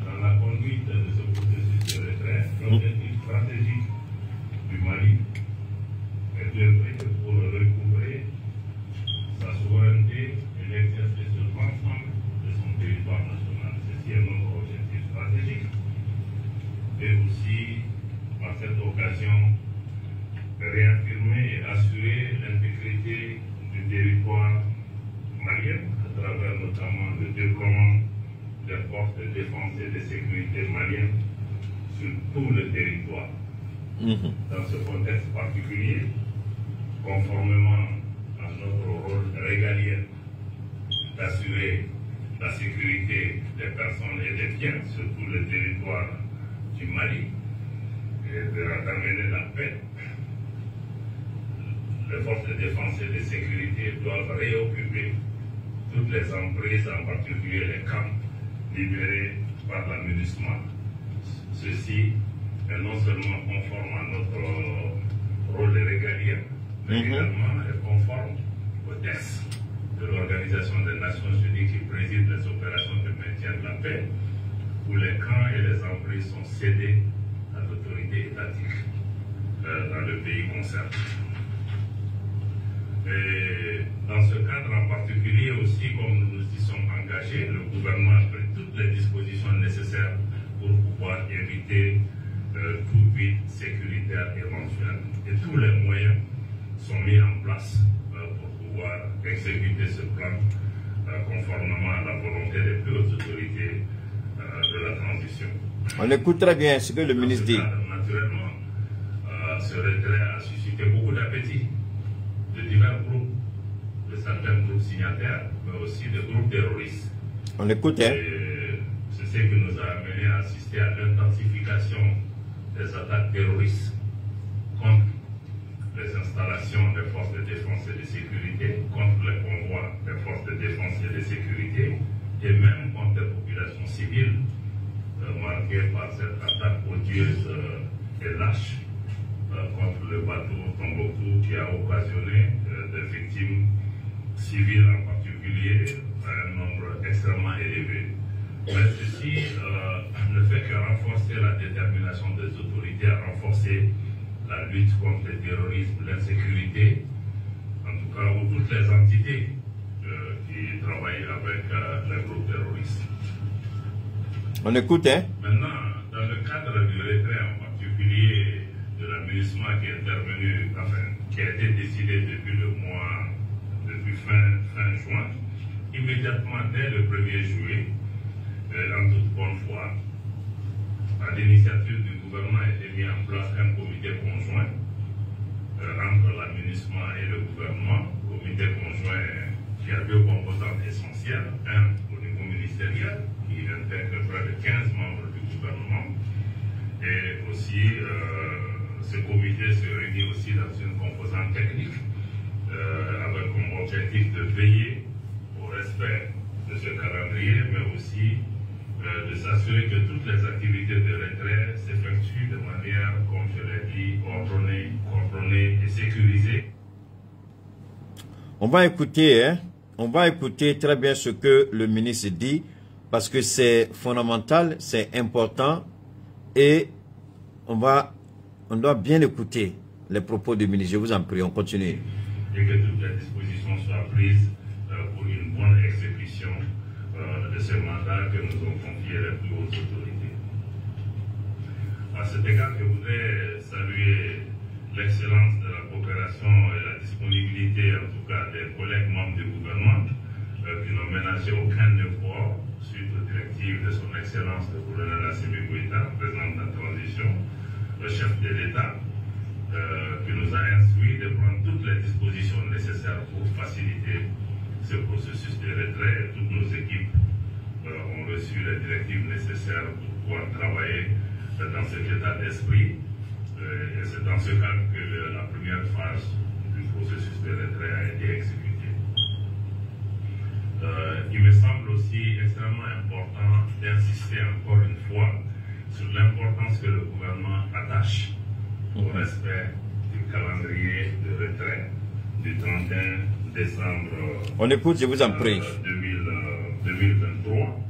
Dans la conduite de ce processus de retrait, l'objectif stratégique du Mali est d'œuvrer pour recouvrer sa souveraineté et l'exercer sur l'ensemble de son territoire national. Ceci est notre objectif stratégique. Et aussi, à cette occasion, réaffirmer et assurer l'intégrité du territoire malien à travers notamment le déploiement des forces de défense et de sécurité maliennes sur tout le territoire. Dans ce contexte particulier, conformément à notre rôle régalien d'assurer la sécurité des personnes et des biens sur tout le territoire du Mali et d'amener la paix, les forces de défense et de sécurité doivent réoccuper toutes les emprises, en particulier les camps libérés par la MINUSMA. Ceci est non seulement conforme à notre rôle régalien, mais également est conforme au texte de l'Organisation des Nations Unies qui préside les opérations de maintien de la paix, où les camps et les emprises sont cédés à l'autorité étatique dans le pays concerné. Et dans ce cadre en particulier aussi, comme nous nous y sommes engagés, le gouvernement a pris toutes les dispositions nécessaires pour pouvoir éviter tout vide sécuritaire éventuel. Et tous les moyens sont mis en place pour pouvoir exécuter ce plan conformément à la volonté des plus hautes autorités de la transition. On écoute très bien ce que le ministre dit. Naturellement, ce retrait a suscité beaucoup d'appétit de divers groupes, de certains groupes signataires, mais aussi de groupes terroristes. On écoute, hein? C'est ce qui nous a amené à assister à l'intensification des attaques terroristes contre les installations des forces de défense et de sécurité, contre les convois des forces de défense et de sécurité, et même contre les populations civiles marquées par cette attaque odieuse et lâche contre le bateau Tombouctou qui a occasionné des victimes civiles en particulier à un nombre extrêmement élevé. Mais ceci ne fait que renforcer la détermination des autorités à renforcer la lutte contre le terrorisme, l'insécurité, en tout cas, ou toutes les entités qui travaillent avec les groupes terroristes. On écoute, hein? Maintenant, dans le cadre du retrait en particulier de l'aménagement qui est intervenu, enfin, qui a été décidé depuis fin juin, immédiatement dès le 1er juillet, en toute bonne foi, à l'initiative du gouvernement, a été mis en place un comité conjoint entre l'aménagement et le gouvernement, comité conjoint qui a deux composantes essentielles, un au niveau ministériel, qui intègre près de 15 membres du gouvernement, et aussi ce comité se réunit aussi dans une composante technique, avec comme objectif de veiller au respect de ce calendrier, mais aussi de s'assurer que toutes les activités de retrait s'effectuent de manière, comme je l'ai dit, ordonnée et sécurisée. On va écouter, hein? On va écouter très bien ce que le ministre dit, parce que c'est fondamental, c'est important, et on doit bien écouter les propos du ministre. Je vous en prie, on continue. Et que toutes les dispositions soient prises pour une bonne exécution de ce mandat que nous ont confié les plus hautes autorités. À cet égard, je voudrais saluer l'excellence de la coopération et la disponibilité, en tout cas, des collègues membres du gouvernement qui n'ont ménagé aucun effort suite aux directives de son excellence le colonel Assimi Goïta, président de la transition, le chef de l'État, qui nous a instruit de prendre toutes les dispositions nécessaires pour faciliter ce processus de retrait. Et toutes nos équipes ont reçu les directives nécessaires pour pouvoir travailler dans cet état d'esprit. Et c'est dans ce cadre que la première phase du processus de retrait a été exécutée. Il me semble aussi extrêmement important d'insister encore une fois sur l'importance que le gouvernement attache au respect du calendrier de retrait du 31 décembre On écoute, je vous en prie. 2023.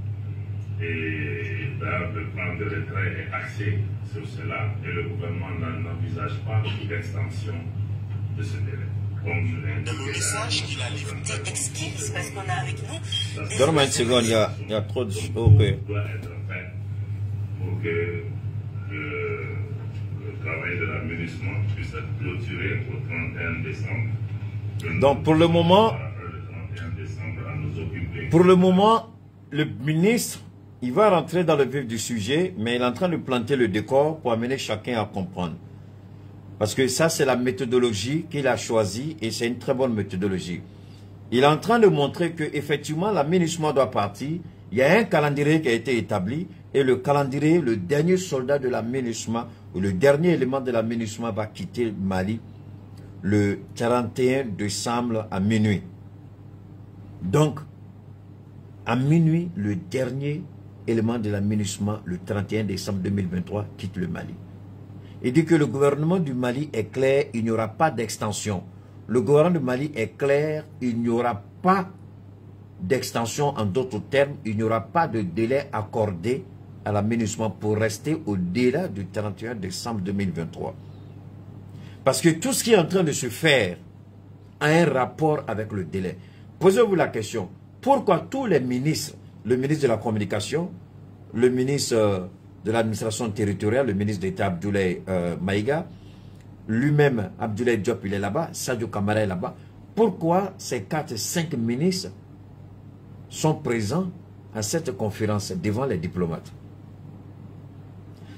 Et le plan de retrait est axé sur cela et le gouvernement n'envisage pas d'extension de ce délai. Comme je l'ai indiqué. Le message qu'il a écouté exquise parce qu'on a avec nous. Donne-moi une seconde, il y a trop de... Tout Ok. doit être fait pour que le travail de l'aménagement puisse être clôturé au 31 décembre. Donc pour le moment, Le 31 décembre à nous occuper. pour le moment, le ministre, il va rentrer dans le vif du sujet, mais il est en train de planter le décor pour amener chacun à comprendre. Parce que ça, c'est la méthodologie qu'il a choisie et c'est une très bonne méthodologie. Il est en train de montrer que effectivement, l'aménagement doit partir. Il y a un calendrier qui a été établi et le calendrier, le dernier soldat de l'aménagement ou le dernier élément de l'aménagement va quitter le Mali le 31 décembre à minuit. Donc, à minuit, le dernier élément de l'aménagement, le 31 décembre 2023, quitte le Mali. Il dit que le gouvernement du Mali est clair, il n'y aura pas d'extension. Le gouvernement du Mali est clair, il n'y aura pas d'extension. En d'autres termes, il n'y aura pas de délai accordé à l'aménagement pour rester au-delà du 31 décembre 2023. Parce que tout ce qui est en train de se faire a un rapport avec le délai. Posez-vous la question, pourquoi tous les ministres, le ministre de la Communication, le ministre de l'administration territoriale, le ministre d'État Abdoulaye Maïga, lui-même, Abdoulaye Diop, il est là-bas, Sadio Kamara est là-bas. Pourquoi ces 4-5 ministres sont présents à cette conférence devant les diplomates?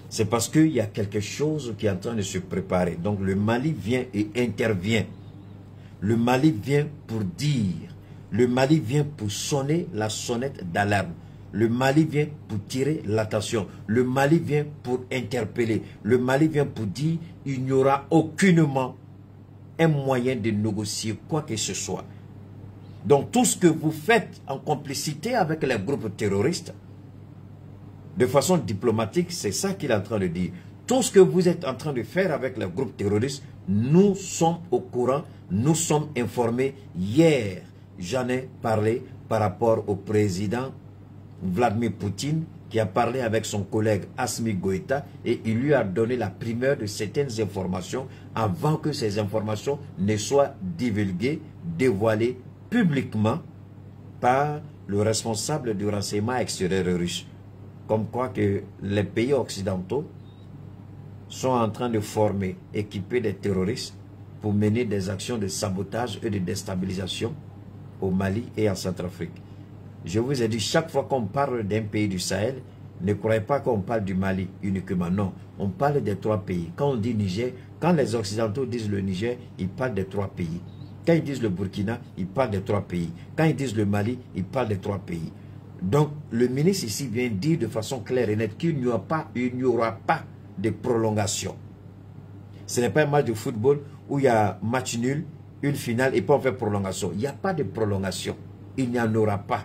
C'est parce qu'il y a quelque chose qui est en train de se préparer. Donc le Mali vient et intervient. Le Mali vient pour dire, le Mali vient pour sonner la sonnette d'alarme. Le Mali vient pour tirer l'attention. Le Mali vient pour interpeller. Le Mali vient pour dire il n'y aura aucunement un moyen de négocier quoi que ce soit. Donc tout ce que vous faites en complicité avec les groupes terroristes, de façon diplomatique, c'est ça qu'il est en train de dire. Tout ce que vous êtes en train de faire avec les groupes terroristes, nous sommes au courant, nous sommes informés. Hier, j'en ai parlé par rapport au président Vladimir Poutine, qui a parlé avec son collègue Assimi Goïta et il lui a donné la primeur de certaines informations avant que ces informations ne soient divulguées, dévoilées publiquement par le responsable du renseignement extérieur russe. Comme quoi que les pays occidentaux sont en train de former, équiper des terroristes pour mener des actions de sabotage et de déstabilisation au Mali et en Centrafrique. Je vous ai dit, chaque fois qu'on parle d'un pays du Sahel, ne croyez pas qu'on parle du Mali uniquement, non. On parle des 3 pays. Quand on dit Niger, quand les Occidentaux disent le Niger, ils parlent des 3 pays. Quand ils disent le Burkina, ils parlent des 3 pays. Quand ils disent le Mali, ils parlent des 3 pays. Donc, le ministre ici vient dire de façon claire et nette qu'il n'y aura pas de prolongation. Ce n'est pas un match de football où il y a match nul, une finale et puis on fait prolongation. Il n'y a pas de prolongation. Il n'y en aura pas.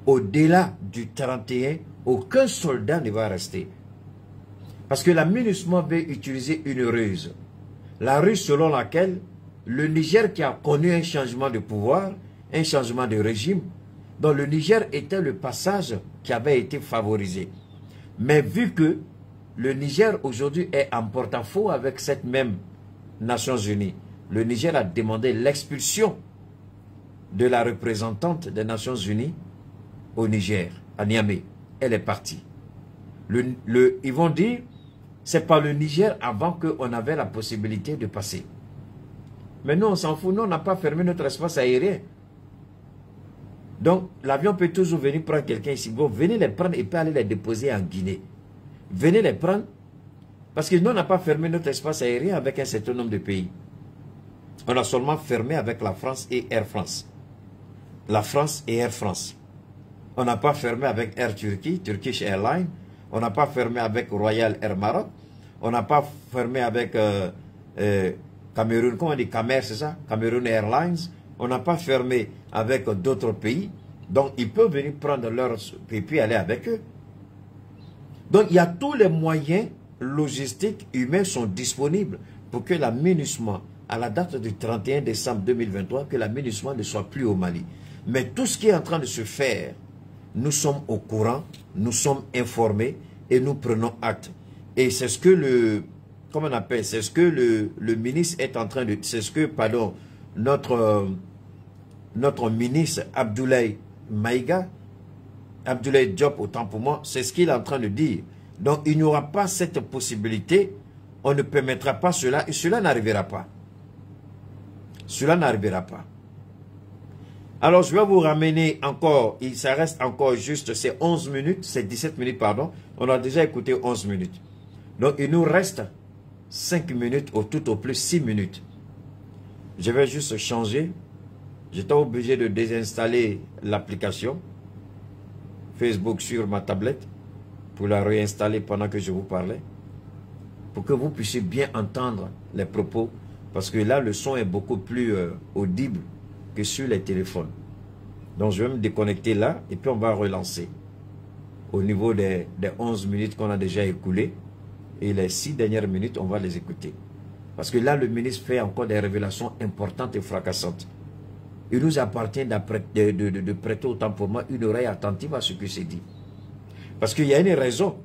Au-delà du 31, aucun soldat ne va rester. Parce que la MINUSMA veut utiliser une ruse. La ruse selon laquelle le Niger qui a connu un changement de pouvoir, un changement de régime, dont le Niger était le passage qui avait été favorisé. Mais vu que le Niger aujourd'hui est en porte-à-faux avec cette même Nations Unies, le Niger a demandé l'expulsion de la représentante des Nations Unies au Niger, à Niamey. Elle est partie. Ils vont dire, c'est par le Niger avant qu'on avait la possibilité de passer. Mais nous, on s'en fout. Nous, on n'a pas fermé notre espace aérien. Donc, l'avion peut toujours venir prendre quelqu'un ici. Bon, venez les prendre et puis aller les déposer en Guinée. Venez les prendre. Parce que nous, on n'a pas fermé notre espace aérien avec un certain nombre de pays. On a seulement fermé avec la France et Air France. La France et Air France. On n'a pas fermé avec Air Turkey, Turkish Airlines. On n'a pas fermé avec Royal Air Maroc. On n'a pas fermé avec Cameroun, comment on dit, Camer, c'est ça? Cameroun Airlines. On n'a pas fermé avec d'autres pays. Donc, ils peuvent venir prendre leurs et puis aller avec eux. Donc, il y a tous les moyens logistiques, humains sont disponibles pour que la MINUSMA, à la date du 31 décembre 2023, que la MINUSMA ne soit plus au Mali. Mais tout ce qui est en train de se faire, nous sommes au courant, nous sommes informés et nous prenons acte. Et c'est ce que comment on appelle, c'est ce que le ministre est en train de, c'est ce que, pardon, notre ministre Abdoulaye Maïga, Abdoulaye Diop autant pour moi, c'est ce qu'il est en train de dire. Donc il n'y aura pas cette possibilité, on ne permettra pas cela et cela n'arrivera pas. Cela n'arrivera pas. Alors je vais vous ramener encore, ça reste encore juste, c'est 11 minutes, c'est 17 minutes pardon, on a déjà écouté 11 minutes. Donc il nous reste 5 minutes ou tout au plus 6 minutes. Je vais juste changer. J'étais obligé de désinstaller l'application Facebook sur ma tablette pour la réinstaller pendant que je vous parlais. Pour que vous puissiez bien entendre les propos. Parce que là, le son est beaucoup plus audible que sur les téléphones. Donc je vais me déconnecter là et puis on va relancer. Au niveau des 11 minutes qu'on a déjà écoulées. Et les 6 dernières minutes, on va les écouter. Parce que là, le ministre fait encore des révélations importantes et fracassantes. Il nous appartient de prêter autant pour moi une oreille attentive à ce que c'est dit. Parce qu'il y a une raison.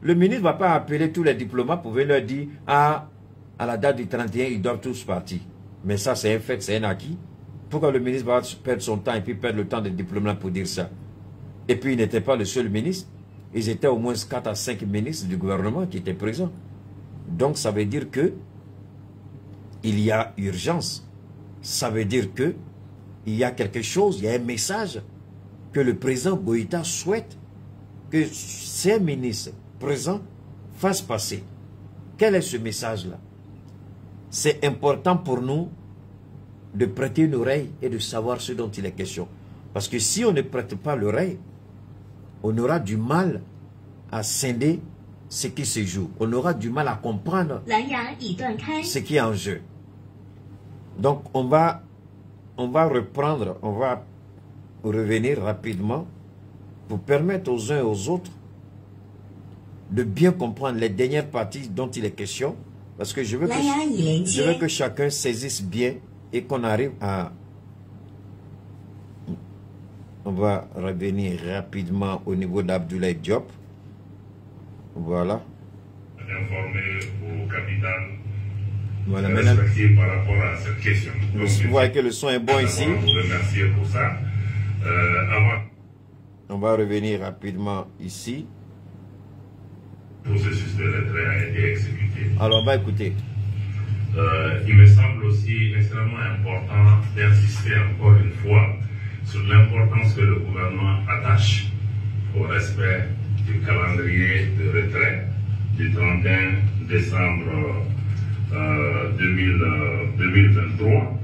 Le ministre ne va pas appeler tous les diplomates pour venir leur dire « Ah, à la date du 31, ils doivent tous partir. » Mais ça, c'est un fait, c'est un acquis. Pourquoi le ministre va perdre son temps et puis perdre le temps des diplomates pour dire ça? Et puis, il n'était pas le seul ministre. Ils étaient au moins 4 à 5 ministres du gouvernement qui étaient présents. Donc, ça veut dire que il y a urgence. Ça veut dire que il y a quelque chose, il y a un message que le président Goïta souhaite que ces ministres présents fassent passer. Quel est ce message-là? C'est important pour nous de prêter une oreille et de savoir ce dont il est question. Parce que si on ne prête pas l'oreille, on aura du mal à scinder ce qui se joue. On aura du mal à comprendre ce qui est en jeu. Donc on va reprendre, on va revenir rapidement pour permettre aux uns et aux autres de bien comprendre les dernières parties dont il est question. Parce que je veux que chacun saisisse bien et qu'on arrive à On va revenir rapidement au niveau d'Abdoulaye Diop. Voilà. Informer au capital Voilà, respectif par rapport à cette question. Vous voyez que le son est bon ici. Vous remercier pour ça. Avant. On va revenir rapidement ici. Le processus de retrait a été exécuté. Alors, on va écouter. Il me semble aussi extrêmement important d'insister encore une fois sur l'importance que le gouvernement attache au respect du calendrier de retrait du 31 décembre 2023.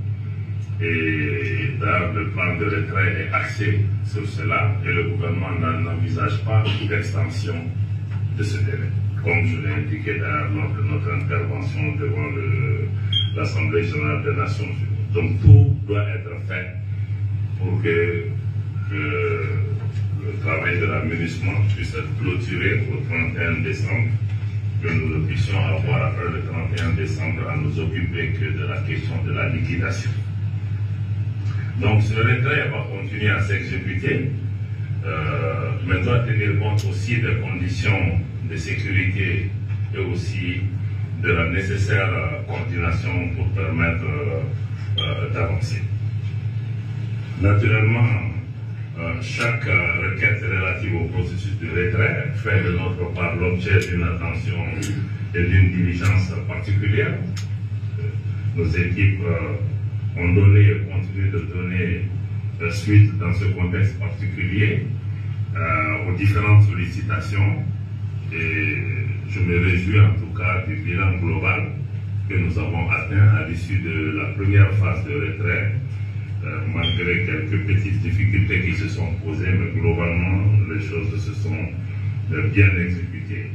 Et le plan de retrait est axé sur cela et le gouvernement n'envisage pas d'extension de ce délai. Comme je l'ai indiqué lors de notre intervention devant l'Assemblée générale des Nations Unies. Donc tout doit être fait pour que le travail de l'aménagement puisse être clôturé au 31 décembre, que nous ne puissions avoir après le 31 décembre à nous occuper que de la question de la liquidation. Donc ce retrait va continuer à s'exécuter, mais doit tenir compte aussi des conditions de sécurité et aussi de la nécessaire coordination pour permettre d'avancer. Naturellement, chaque requête relative au processus de retrait fait de notre part l'objet d'une attention et d'une diligence particulière. Nos équipes ont donné et continuent de donner suite dans ce contexte particulier aux différentes sollicitations et je me réjouis en tout cas du bilan global que nous avons atteint à l'issue de la première phase de retrait, malgré quelques petites difficultés qui se sont posées, mais globalement les choses se sont bien exécutées.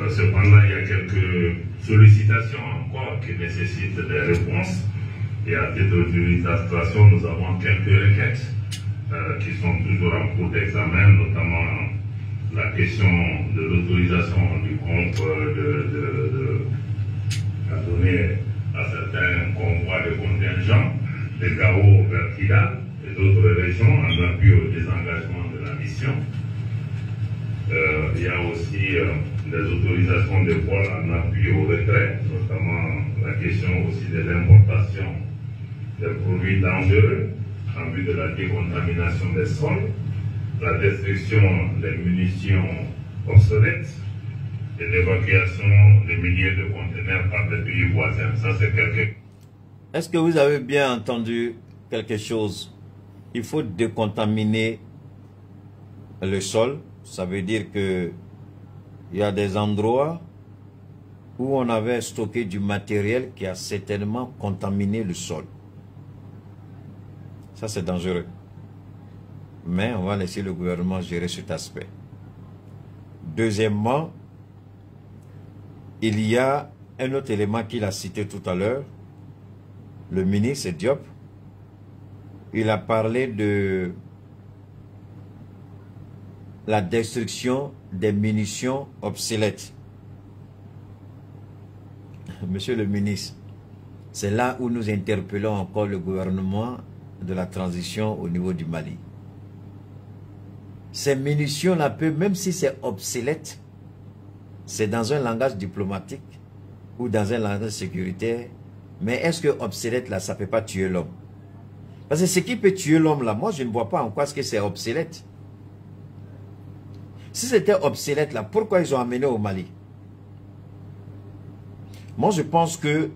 Cependant, il y a quelques sollicitations encore qui nécessitent des réponses. Et à titre d'illustration, nous avons quelques requêtes qui sont toujours en cours d'examen, notamment la question de l'autorisation du compte à donner à certains convois de contingents de Gao vers Kidal et d'autres régions en appui au désengagement de la mission. Il y a aussi des autorisations de vol en appui au retrait, notamment la question aussi de l'importation des produits dangereux en vue de la décontamination des sols, la destruction des munitions obsolètes et l'évacuation des milliers de conteneurs par des pays voisins. Ça, c'est quelque... Est-ce que vous avez bien entendu quelque chose? Il faut décontaminer le sol. Ça veut dire que il y a des endroits où on avait stocké du matériel qui a certainement contaminé le sol. Ça, c'est dangereux. Mais on va laisser le gouvernement gérer cet aspect. Deuxièmement, il y a un autre élément qu'il a cité tout à l'heure, le ministre Diop. Il a parlé de la destruction des munitions obsolètes. Monsieur le ministre, c'est là où nous interpellons encore le gouvernement de la transition au niveau du Mali. Ces munitions-là peuvent, même si c'est obsolète, c'est dans un langage diplomatique ou dans un langage sécuritaire, mais est-ce que obsolète là, ça ne peut pas tuer l'homme? Parce que ce qui peut tuer l'homme là, moi je ne vois pas en quoi est-ce que c'est obsolète. Si c'était obsolète là, pourquoi ils ont amené au Mali? Moi je pense que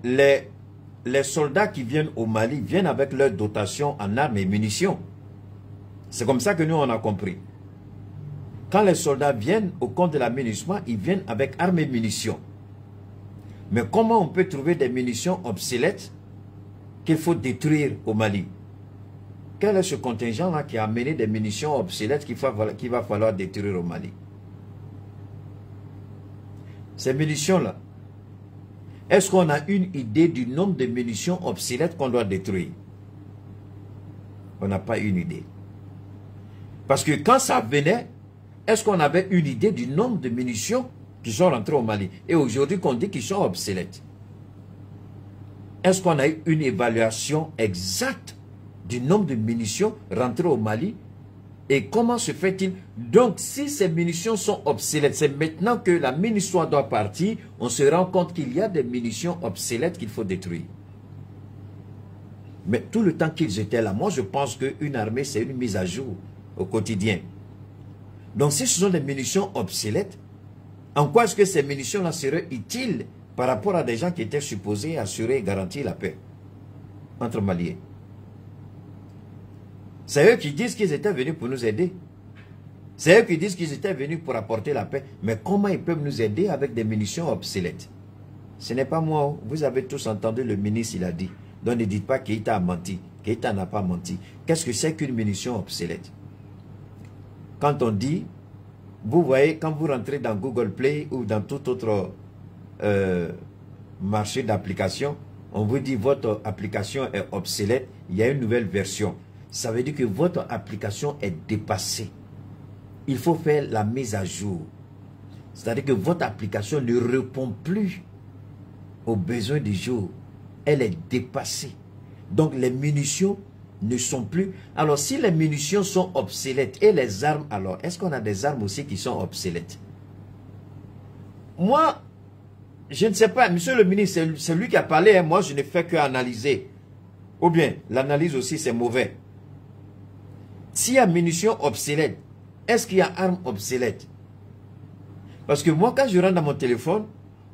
les soldats qui viennent au Mali viennent avec leur dotation en armes et munitions. C'est comme ça que nous on a compris. Quand les soldats viennent au compte de l'aménagement, ils viennent avec armes et munitions. Mais comment on peut trouver des munitions obsolètes qu'il faut détruire au Mali? Quel est ce contingent-là qui a amené des munitions obsolètes qu'il va falloir détruire au Mali? Ces munitions-là, est-ce qu'on a une idée du nombre de munitions obsolètes qu'on doit détruire? On n'a pas une idée. Parce que quand ça venait, est-ce qu'on avait une idée du nombre de munitions qui sont rentrées au Mali? Et aujourd'hui qu'on dit qu'ils sont obsolètes. Est-ce qu'on a eu une évaluation exacte du nombre de munitions rentrées au Mali. Et comment se fait-il? Donc, si ces munitions sont obsolètes, c'est maintenant que la munition doit partir, on se rend compte qu'il y a des munitions obsolètes qu'il faut détruire. Mais tout le temps qu'ils étaient là, moi je pense qu'une armée, c'est une mise à jour au quotidien. Donc, si ce sont des munitions obsolètes, en quoi est-ce que ces munitions-là seraient utiles par rapport à des gens qui étaient supposés assurer et garantir la paix entre Maliens? C'est eux qui disent qu'ils étaient venus pour nous aider. C'est eux qui disent qu'ils étaient venus pour apporter la paix. Mais comment ils peuvent nous aider avec des munitions obsolètes? Ce n'est pas moi. Vous avez tous entendu le ministre, il a dit. Donc ne dites pas Keïta a menti. Keïta n'a pas menti. Qu'est-ce que c'est qu'une munition obsolète? Quand on dit, vous voyez, quand vous rentrez dans Google Play ou dans tout autre marché d'applications, on vous dit votre application est obsolète, il y a une nouvelle version. Ça veut dire que votre application est dépassée. Il faut faire la mise à jour. C'est-à-dire que votre application ne répond plus aux besoins du jour. Elle est dépassée. Donc les munitions ne sont plus... Alors si les munitions sont obsolètes et les armes, alors est-ce qu'on a des armes aussi qui sont obsolètes? Moi, je ne sais pas. Monsieur le ministre, c'est lui qui a parlé. Hein. Moi, je ne fais qu'analyser. Ou bien, l'analyse aussi, c'est mauvais. S'il y a munitions obsolètes, est-ce qu'il y a armes obsolètes? Parce que moi, quand je rentre dans mon téléphone,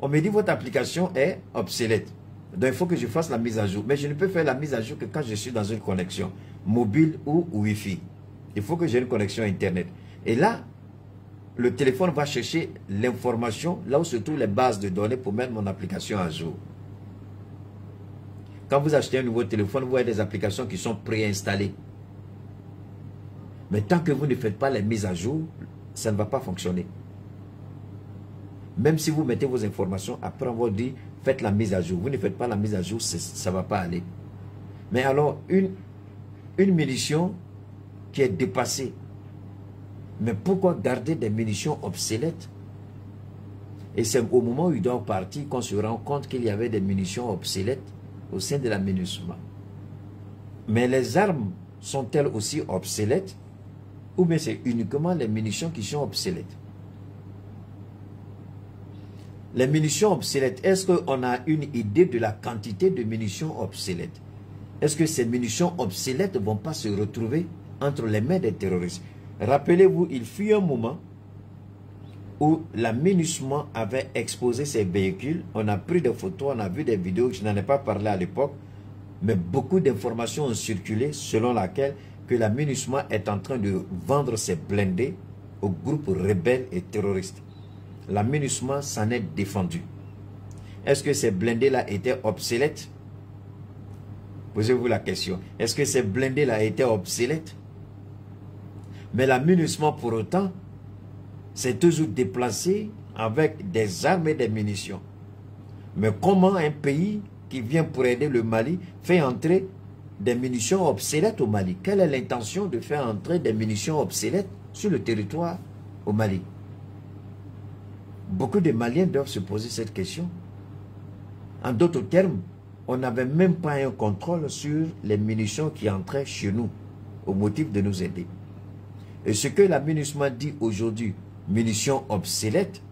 on me dit votre application est obsolète. Donc, il faut que je fasse la mise à jour. Mais je ne peux faire la mise à jour que quand je suis dans une connexion mobile ou Wi-Fi. Il faut que j'ai une connexion Internet. Et là, le téléphone va chercher l'information là où se trouvent les bases de données pour mettre mon application à jour. Quand vous achetez un nouveau téléphone, vous avez des applications qui sont préinstallées. Mais tant que vous ne faites pas les mises à jour, ça ne va pas fonctionner. Même si vous mettez vos informations, après on vous dit, faites la mise à jour. Vous ne faites pas la mise à jour, ça ne va pas aller. Mais alors, une munition qui est dépassée, mais pourquoi garder des munitions obsolètes? Et c'est au moment où il doit partir qu'on se rend compte qu'il y avait des munitions obsolètes au sein de la MINUSMA. Mais les armes sont-elles aussi obsolètes? Ou bien c'est uniquement les munitions qui sont obsolètes? Les munitions obsolètes, est-ce qu'on a une idée de la quantité de munitions obsolètes? Est-ce que ces munitions obsolètes ne vont pas se retrouver entre les mains des terroristes? Rappelez-vous, il fut un moment où la MINUSMA avait exposé ses véhicules. On a pris des photos, on a vu des vidéos, je n'en ai pas parlé à l'époque, mais beaucoup d'informations ont circulé selon laquelle que la MINUSMA est en train de vendre ses blindés aux groupes rebelles et terroristes. La MINUSMA s'en est défendue. Est-ce que ces blindés-là étaient obsolètes? Posez-vous la question. Est-ce que ces blindés-là étaient obsolètes? Mais la MINUSMA, pour autant, s'est toujours déplacée avec des armes et des munitions. Mais comment un pays qui vient pour aider le Mali fait entrer des munitions obsolètes au Mali? Quelle est l'intention de faire entrer des munitions obsolètes sur le territoire au Mali? Beaucoup de Maliens doivent se poser cette question. En d'autres termes, on n'avait même pas un contrôle sur les munitions qui entraient chez nous au motif de nous aider. Et ce que la MINUSMA dit aujourd'hui, munitions obsolètes,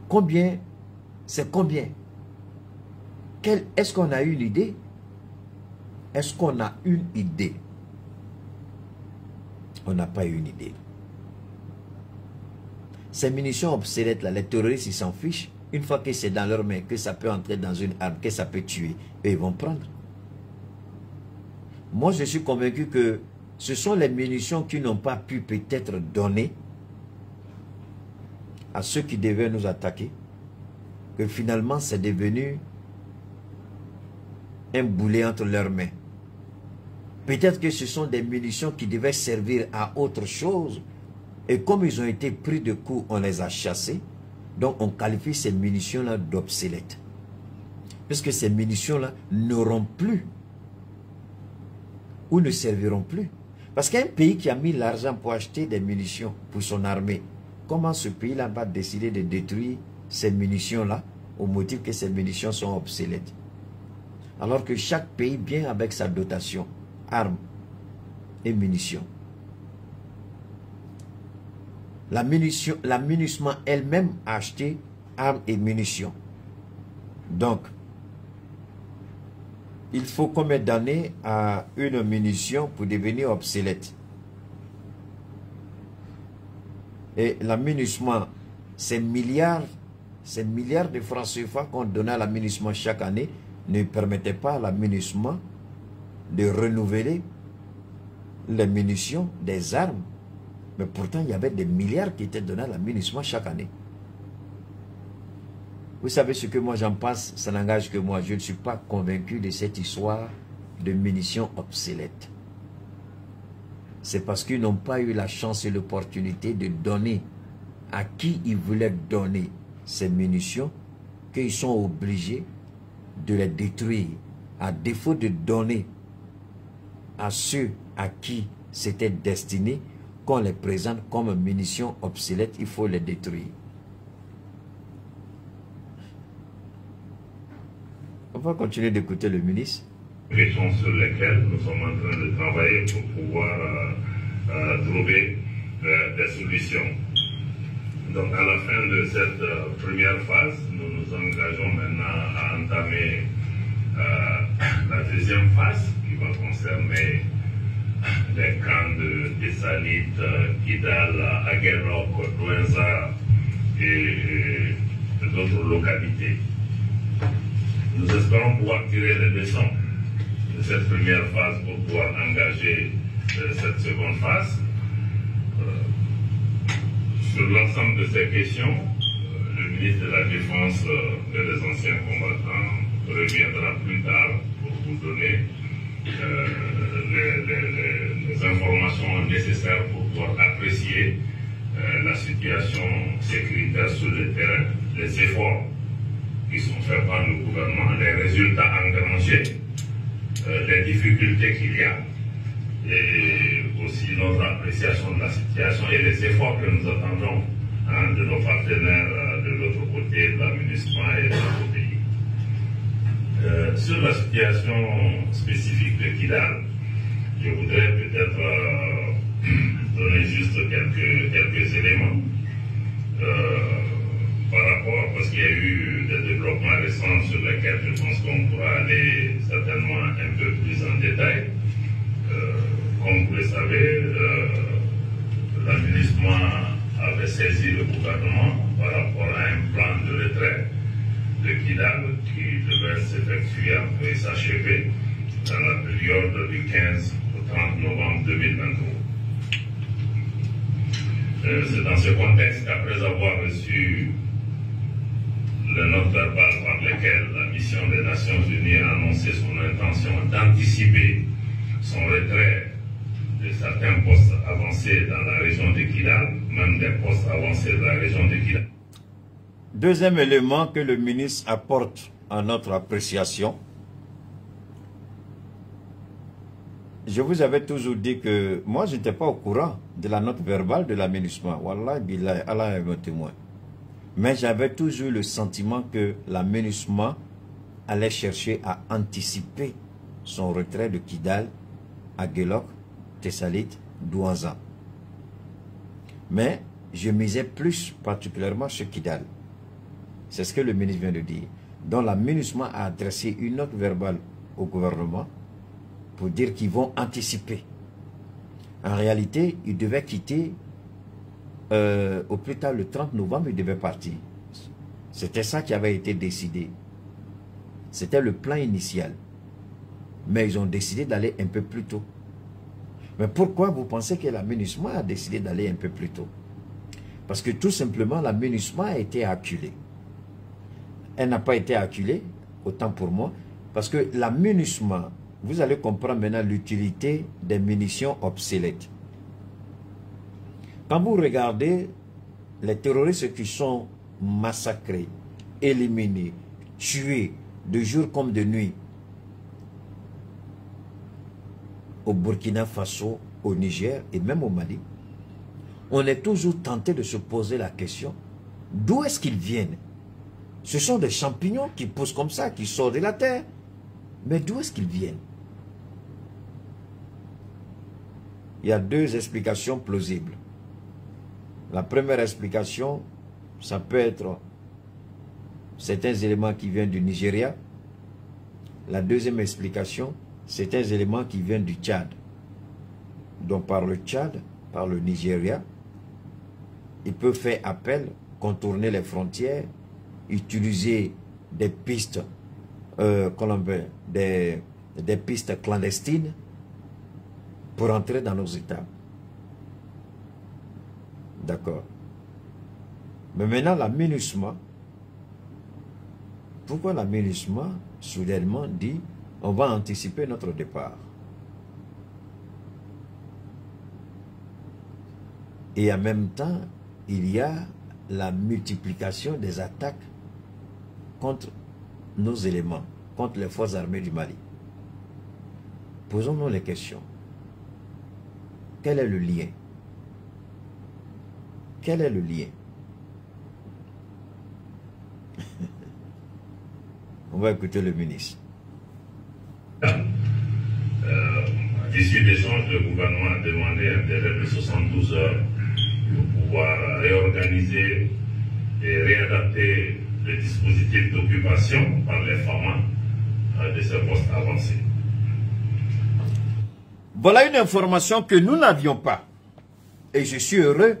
combien? C'est combien? Est-ce qu'on a une idée? Est-ce qu'on a une idée? On n'a pas une idée. Ces munitions obsolètes, là, les terroristes, ils s'en fichent. Une fois que c'est dans leurs mains, que ça peut entrer dans une arme, que ça peut tuer, eux, ils vont prendre. Moi, je suis convaincu que ce sont les munitions qui n'ont pas pu peut-être donner à ceux qui devaient nous attaquer, que finalement, c'est devenu un boulet entre leurs mains. Peut-être que ce sont des munitions qui devaient servir à autre chose. Et comme ils ont été pris de coups, on les a chassés. Donc on qualifie ces munitions-là d'obsolètes. Puisque ces munitions-là n'auront plus ou ne serviront plus. Parce qu'un pays qui a mis l'argent pour acheter des munitions pour son armée, comment ce pays-là va décider de détruire ces munitions-là au motif que ces munitions sont obsolètes? Alors que chaque pays vient avec sa dotation, armes et munitions. La MINUSMA elle-même a acheté armes et munitions. Donc, il faut combien d'années à une munition pour devenir obsolète? Et la MINUSMA, ces milliards de francs CFA qu'on donnait à la MINUSMA chaque année ne permettaient pas à la MINUSMA de renouveler les munitions des armes. Mais pourtant, il y avait des milliards qui étaient donnés à la MINUSMA chaque année. Vous savez ce que moi j'en pense, ça n'engage que moi. Je ne suis pas convaincu de cette histoire de munitions obsolètes. C'est parce qu'ils n'ont pas eu la chance et l'opportunité de donner à qui ils voulaient donner ces munitions qu'ils sont obligés de les détruire. À défaut de donner à ceux à qui c'était destiné, qu'on les présente comme munitions obsolètes, il faut les détruire. On va continuer d'écouter le ministre. Questions sur lesquelles nous sommes en train de travailler pour pouvoir trouver des solutions. Donc à la fin de cette première phase, nous nous engageons maintenant à entamer la deuxième phase qui va concerner les camps de Tessalit, Kidal, Aguelok, Douenza et d'autres localités. Nous espérons pouvoir tirer les leçons de cette première phase pour pouvoir engager cette seconde phase. Sur l'ensemble de ces questions, le ministre de la Défense et des anciens combattants reviendra plus tard pour vous donner les informations nécessaires pour pouvoir apprécier la situation sécuritaire sur le terrain, les efforts qui sont faits par le gouvernement, les résultats engrangés, les difficultés qu'il y a, et aussi notre appréciation de la situation et les efforts que nous attendons de nos partenaires de l'autre côté, de la MINUSMA et de notre pays. Sur la situation spécifique de Kidal, je voudrais peut-être donner juste quelques éléments par rapport, parce qu'il y a eu des développements récents sur lesquels je pense qu'on pourra aller certainement un peu plus en détail. Comme vous le savez, la MINUSMA avait saisi le gouvernement par rapport à un plan de retrait de Kidal qui devait s'effectuer et s'achever dans la période du 15 au 30 novembre 2023. C'est dans ce contexte qu'après avoir reçu le note verbal par lequel la mission des Nations Unies a annoncé son intention d'anticiper son retrait de certains postes avancés dans la région de Kidal, même des postes avancés de la région de Kidal. Deuxième élément que le ministre apporte à notre appréciation, je vous avais toujours dit que moi je n'étais pas au courant de la note verbale de la MINUSMA. Wallah, billah, Allah est mon témoin. Mais j'avais toujours le sentiment que la MINUSMA allait chercher à anticiper son retrait de Kidal, Aguelok, Tessalit, Douenza. Mais je misais plus particulièrement sur Kidal. C'est ce que le ministre vient de dire. Donc la MINUSMA a adressé une note verbale au gouvernement pour dire qu'ils vont anticiper. En réalité, ils devaient quitter au plus tard le 30 novembre, ils devaient partir. C'était ça qui avait été décidé. C'était le plan initial. Mais ils ont décidé d'aller un peu plus tôt. Mais pourquoi vous pensez que la MINUSMA a décidé d'aller un peu plus tôt? Parce que tout simplement, la MINUSMA a été acculée. Elle n'a pas été acculée, autant pour moi, parce que la MINUSMA, vous allez comprendre maintenant l'utilité des munitions obsolètes. Quand vous regardez les terroristes qui sont massacrés, éliminés, tués, de jour comme de nuit, au Burkina Faso, au Niger et même au Mali, on est toujours tenté de se poser la question, d'où est-ce qu'ils viennent? Ce sont des champignons qui poussent comme ça, qui sortent de la terre. Mais d'où est-ce qu'ils viennent? Il y a deux explications plausibles. La première explication, ça peut être certains éléments qui viennent du Nigeria. La deuxième explication, certains éléments qui viennent du Tchad. Donc par le Tchad, par le Nigeria, ils peuvent faire appel, contourner les frontières, utiliser des pistes, des pistes clandestines pour entrer dans nos États. D'accord. Mais maintenant, la MINUSMA, pourquoi la MINUSMA, soudainement, dit on va anticiper notre départ? Et en même temps, il y a la multiplication des attaques contre nos éléments, contre les forces armées du Mali. Posons-nous les questions. Quel est le lien? Quel est le lien? On va écouter le ministre. D'ici l'échange, le gouvernement a demandé un délai de 72 heures pour pouvoir réorganiser et réadapter le dispositif d'occupation par les FAMA de ce poste avancé. Voilà une information que nous n'avions pas. Et je suis heureux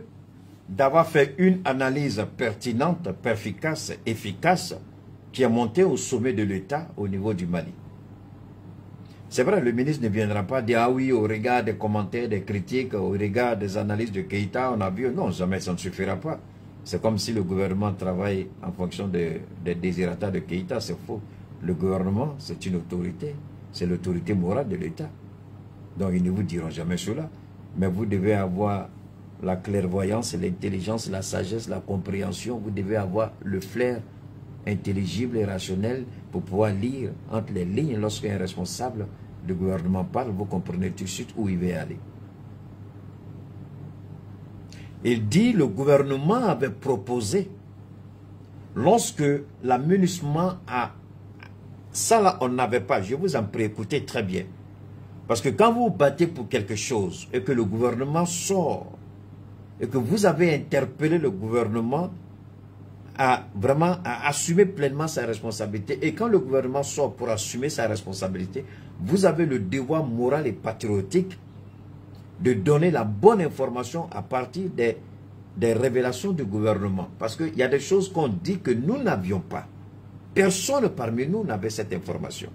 d'avoir fait une analyse pertinente, perspicace, efficace, qui a monté au sommet de l'État au niveau du Mali. C'est vrai, le ministre ne viendra pas dire « Ah oui, au regard des commentaires, des critiques, au regard des analyses de Keïta, on a vu... » Non, jamais ça ne suffira pas. C'est comme si le gouvernement travaille en fonction des désirata de Keïta, c'est faux. Le gouvernement, c'est une autorité, c'est l'autorité morale de l'État. Donc ils ne vous diront jamais cela. Mais vous devez avoir la clairvoyance, l'intelligence, la sagesse, la compréhension. Vous devez avoir le flair intelligible et rationnel pour pouvoir lire entre les lignes lorsqu'un responsable du gouvernement parle. Vous comprenez tout de suite où il veut aller. Il dit le gouvernement avait proposé, lorsque la MINUSMA a... Ça là, on n'avait pas. Je vous en prie, écoutez très bien. Parce que quand vous vous battez pour quelque chose et que le gouvernement sort et que vous avez interpellé le gouvernement à vraiment à assumer pleinement sa responsabilité, et quand le gouvernement sort pour assumer sa responsabilité, vous avez le devoir moral et patriotique de donner la bonne information à partir des révélations du gouvernement. Parce qu'il y a des choses qu'on dit que nous n'avions pas. Personne parmi nous n'avait cette information.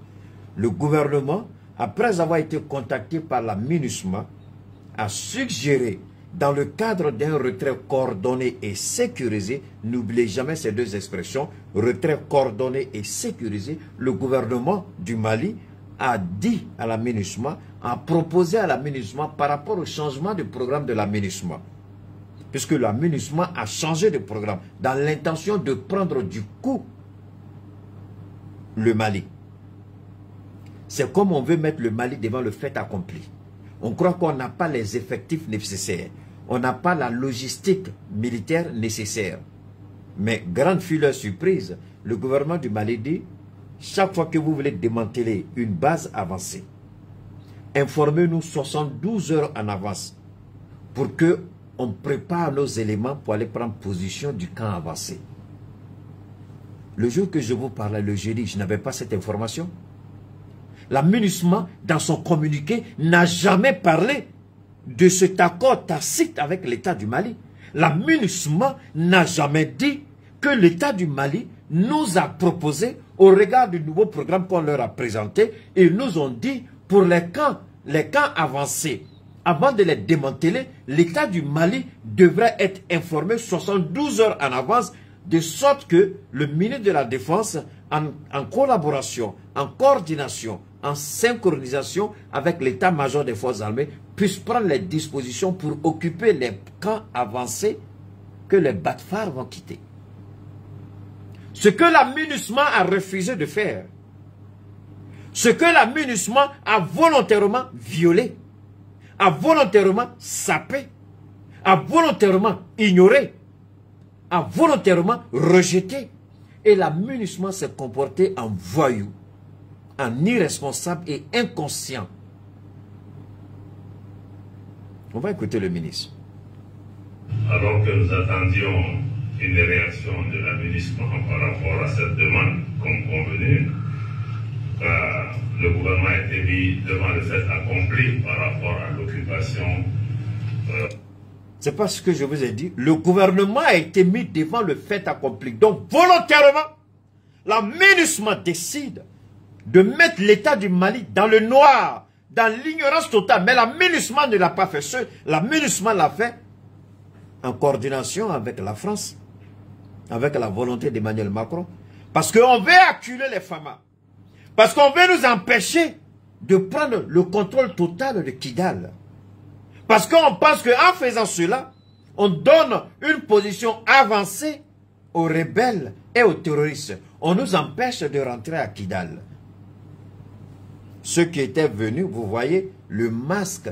Le gouvernement, après avoir été contacté par la MINUSMA, a suggéré, dans le cadre d'un retrait coordonné et sécurisé, n'oubliez jamais ces deux expressions, retrait coordonné et sécurisé, le gouvernement du Mali a dit à la MINUSMA, a proposé à la MINUSMA par rapport au changement de programme de la MINUSMA. Puisque la MINUSMA a changé de programme dans l'intention de prendre du coup le Mali. C'est comme on veut mettre le Mali devant le fait accompli. On croit qu'on n'a pas les effectifs nécessaires. On n'a pas la logistique militaire nécessaire. Mais grande fut leur surprise, le gouvernement du Mali dit, chaque fois que vous voulez démanteler une base avancée, informez-nous 72 heures en avance pour que on prépare nos éléments pour aller prendre position du camp avancé. Le jour que je vous parlais, le jeudi, je n'avais pas cette information. La MINUSMA, dans son communiqué, n'a jamais parlé de cet accord tacite avec l'État du Mali. La MINUSMA n'a jamais dit que l'État du Mali nous a proposé, au regard du nouveau programme qu'on leur a présenté, ils nous ont dit, pour les camps avancés, avant de les démanteler, l'État du Mali devrait être informé 72 heures en avance, de sorte que le ministre de la Défense, en collaboration, en coordination, en synchronisation avec l'état-major des forces armées, puisse prendre les dispositions pour occuper les camps avancés que les Batfar vont quitter. Ce que la MINUSMA a refusé de faire, ce que la MINUSMA a volontairement violé, a volontairement sapé, a volontairement ignoré, a volontairement rejeté. Et la MINUSMA s'est comportée en voyou, en irresponsable et inconscient. On va écouter le ministre. Alors que nous attendions une réaction de la ministre par rapport à cette demande, comme convenu, le gouvernement a été mis devant le fait accompli par rapport à l'occupation. C'est pas ce que je vous ai dit. Le gouvernement a été mis devant le fait accompli. Donc, volontairement, la MINUSMA décide de mettre l'État du Mali dans le noir, dans l'ignorance totale. Mais la MINUSMA ne l'a pas fait seule. La MINUSMA l'a fait en coordination avec la France, avec la volonté d'Emmanuel Macron. Parce qu'on veut acculer les FAMA. Parce qu'on veut nous empêcher de prendre le contrôle total de Kidal. Parce qu'on pense qu'en faisant cela, on donne une position avancée aux rebelles et aux terroristes. On nous empêche de rentrer à Kidal. Ceux qui étaient venus, vous voyez, le masque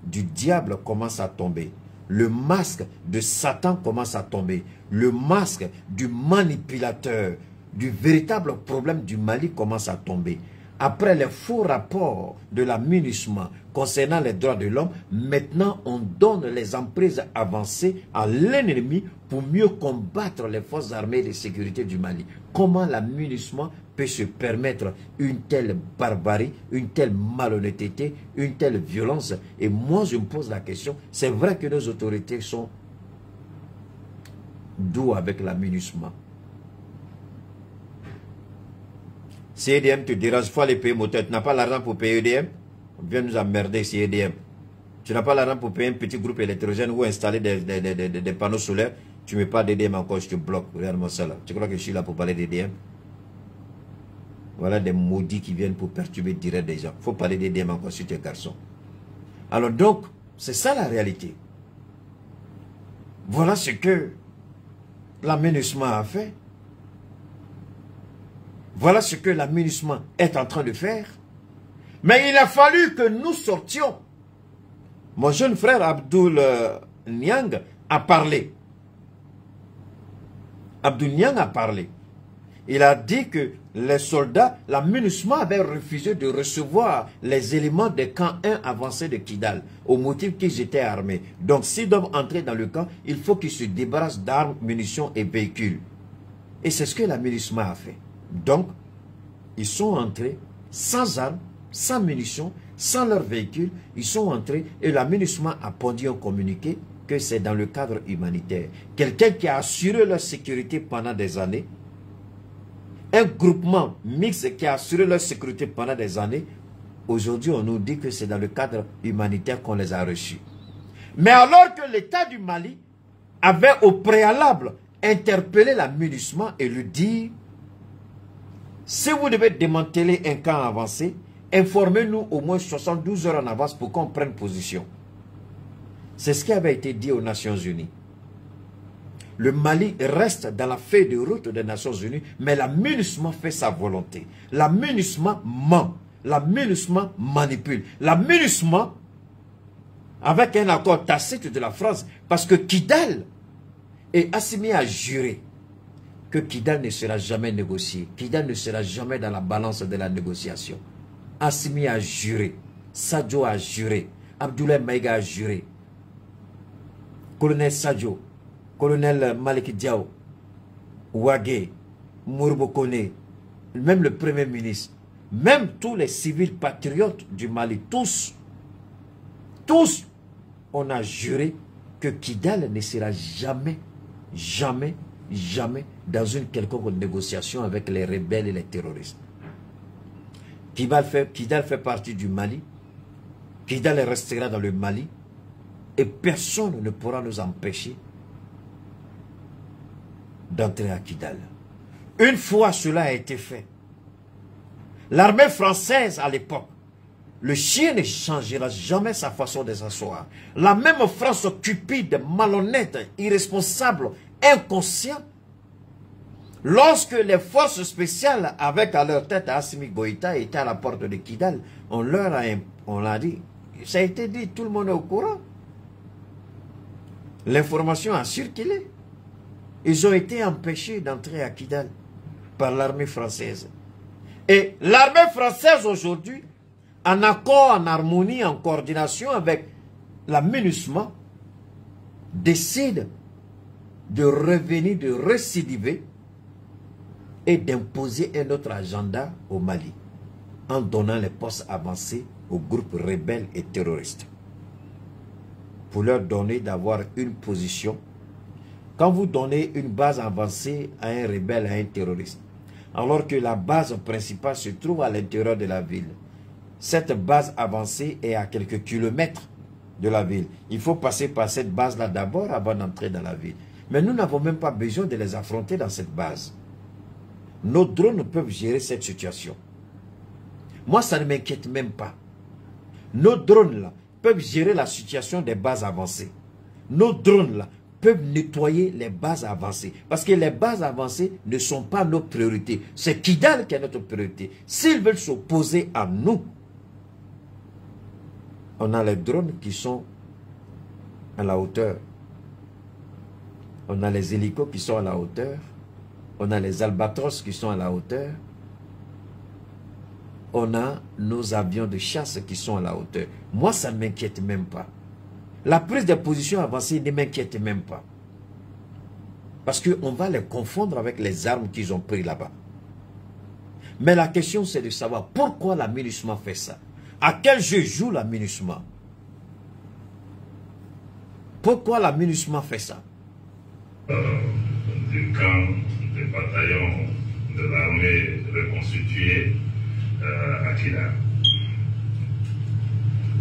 du diable commence à tomber. Le masque de Satan commence à tomber. Le masque du manipulateur, du véritable problème du Mali commence à tomber. Après les faux rapports de la MINUSMA concernant les droits de l'homme, maintenant on donne les emprises avancées à l'ennemi pour mieux combattre les forces armées de sécurité du Mali. Comment la MINUSMA peut se permettre une telle barbarie, une telle malhonnêteté, une telle violence? Et moi je me pose la question, c'est vrai que nos autorités sont doux avec la MINUSMA. Si EDM te dérange, il faut aller payer moteur. Tu n'as pas l'argent pour payer EDM, viens nous emmerder si EDM. Tu n'as pas l'argent pour payer un petit groupe électrogène ou installer des panneaux solaires. Tu ne mets pas d'EDM encore, je te bloque. Regarde-moi ça là. Tu crois que je suis là pour parler d'EDM? Voilà des maudits qui viennent pour perturber direct des gens. Il faut parler d'EDM encore si tu es garçon. Alors donc, c'est ça la réalité. Voilà ce que la MINUSMA a fait. Voilà ce que la MINUSMA est en train de faire. Mais il a fallu que nous sortions. Mon jeune frère Abdoul Niang a parlé. Abdoul Niang a parlé. Il a dit que les soldats, la MINUSMA avait refusé de recevoir les éléments des camps 1 avancés de Kidal, au motif qu'ils étaient armés. Donc s'ils doivent entrer dans le camp, il faut qu'ils se débarrassent d'armes, munitions et véhicules. Et c'est ce que la MINUSMA a fait. Donc, ils sont entrés sans armes, sans munitions, sans leurs véhicules. Ils sont entrés et la MINUSMA a pondu un communiqué que c'est dans le cadre humanitaire. Quelqu'un qui a assuré leur sécurité pendant des années, un groupement mixte qui a assuré leur sécurité pendant des années, aujourd'hui on nous dit que c'est dans le cadre humanitaire qu'on les a reçus. Mais alors que l'État du Mali avait au préalable interpellé la MINUSMA et lui dit: si vous devez démanteler un camp avancé, informez-nous au moins 72 heures en avance pour qu'on prenne position. C'est ce qui avait été dit aux Nations Unies. Le Mali reste dans la feuille de route des Nations Unies, mais la MINUSMA fait sa volonté. La MINUSMA ment. La MINUSMA manipule. La MINUSMA, avec un accord tacite de la France, parce que Kidal et Assimi a juré que Kidal ne sera jamais négocié. Kidal ne sera jamais dans la balance de la négociation. Assimi a juré. Sadio a juré. Abdoulaye Maïga a juré. Colonel Sadio, Colonel Malik Diao, Ouagé, Mourbo Kone, même le Premier ministre, même tous les civils patriotes du Mali, tous, on a juré que Kidal ne sera jamais, jamais, jamais dans une quelconque négociation avec les rebelles et les terroristes. Kidal fait partie du Mali. Kidal restera dans le Mali. Et personne ne pourra nous empêcher d'entrer à Kidal. Une fois cela a été fait, l'armée française à l'époque, le chien ne changera jamais sa façon de s'asseoir. La même France cupide, malhonnête, irresponsable, inconsciente, lorsque les forces spéciales avec à leur tête Assimi Goïta étaient à la porte de Kidal, on l'a dit, ça a été dit, tout le monde est au courant. L'information a circulé. Ils ont été empêchés d'entrer à Kidal par l'armée française. Et l'armée française aujourd'hui, en accord, en harmonie, en coordination avec la MINUSMA, décide de revenir, de récidiver et d'imposer un autre agenda au Mali en donnant les postes avancés aux groupes rebelles et terroristes pour leur donner d'avoir une position. Quand vous donnez une base avancée à un rebelle, à un terroriste, alors que la base principale se trouve à l'intérieur de la ville, cette base avancée est à quelques kilomètres de la ville. Il faut passer par cette base-là d'abord avant d'entrer dans la ville. Mais nous n'avons même pas besoin de les affronter dans cette base. Nos drones peuvent gérer cette situation. Moi, ça ne m'inquiète même pas. Nos drones-là peuvent gérer la situation des bases avancées. Nos drones-là peuvent nettoyer les bases avancées. Parce que les bases avancées ne sont pas nos priorités. C'est Kidal qui est notre priorité. S'ils veulent s'opposer à nous, on a les drones qui sont à la hauteur. On a les hélicos qui sont à la hauteur. On a les albatros qui sont à la hauteur. On a nos avions de chasse qui sont à la hauteur. Moi, ça ne m'inquiète même pas. La prise de position avancée ne m'inquiète même pas. Parce qu'on va les confondre avec les armes qu'ils ont prises là-bas. Mais la question, c'est de savoir pourquoi la MINUSMA fait ça. À quel jeu joue la MINUSMA? Pourquoi la MINUSMA fait ça? Du camp des bataillons de l'armée reconstituée à Kidal.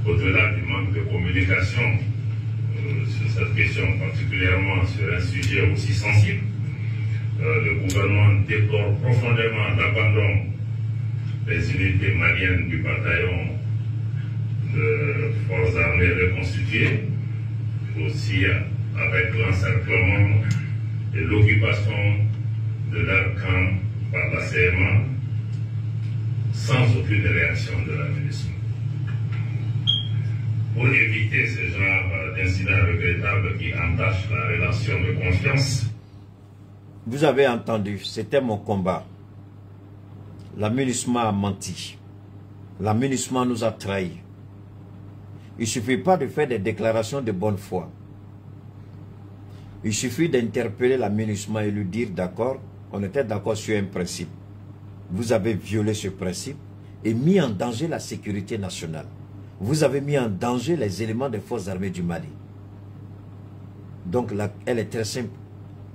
Au-delà du manque de communication sur cette question, particulièrement sur un sujet aussi sensible, le gouvernement déplore profondément l'abandon des unités maliennes du bataillon de forces armées reconstituées, aussi avec l'encerclement et l'occupation de leur camp par la CMA, sans aucune réaction de la MINUSMA. Pour éviter ce genre d'incidents regrettables qui entachent la relation de confiance. Vous avez entendu, c'était mon combat. La MINUSMA a menti. La MINUSMA nous a trahis. Il ne suffit pas de faire des déclarations de bonne foi. Il suffit d'interpeller la MINUSMA et lui dire d'accord, on était d'accord sur un principe. Vous avez violé ce principe et mis en danger la sécurité nationale. Vous avez mis en danger les éléments des forces armées du Mali. Donc elle est très simple.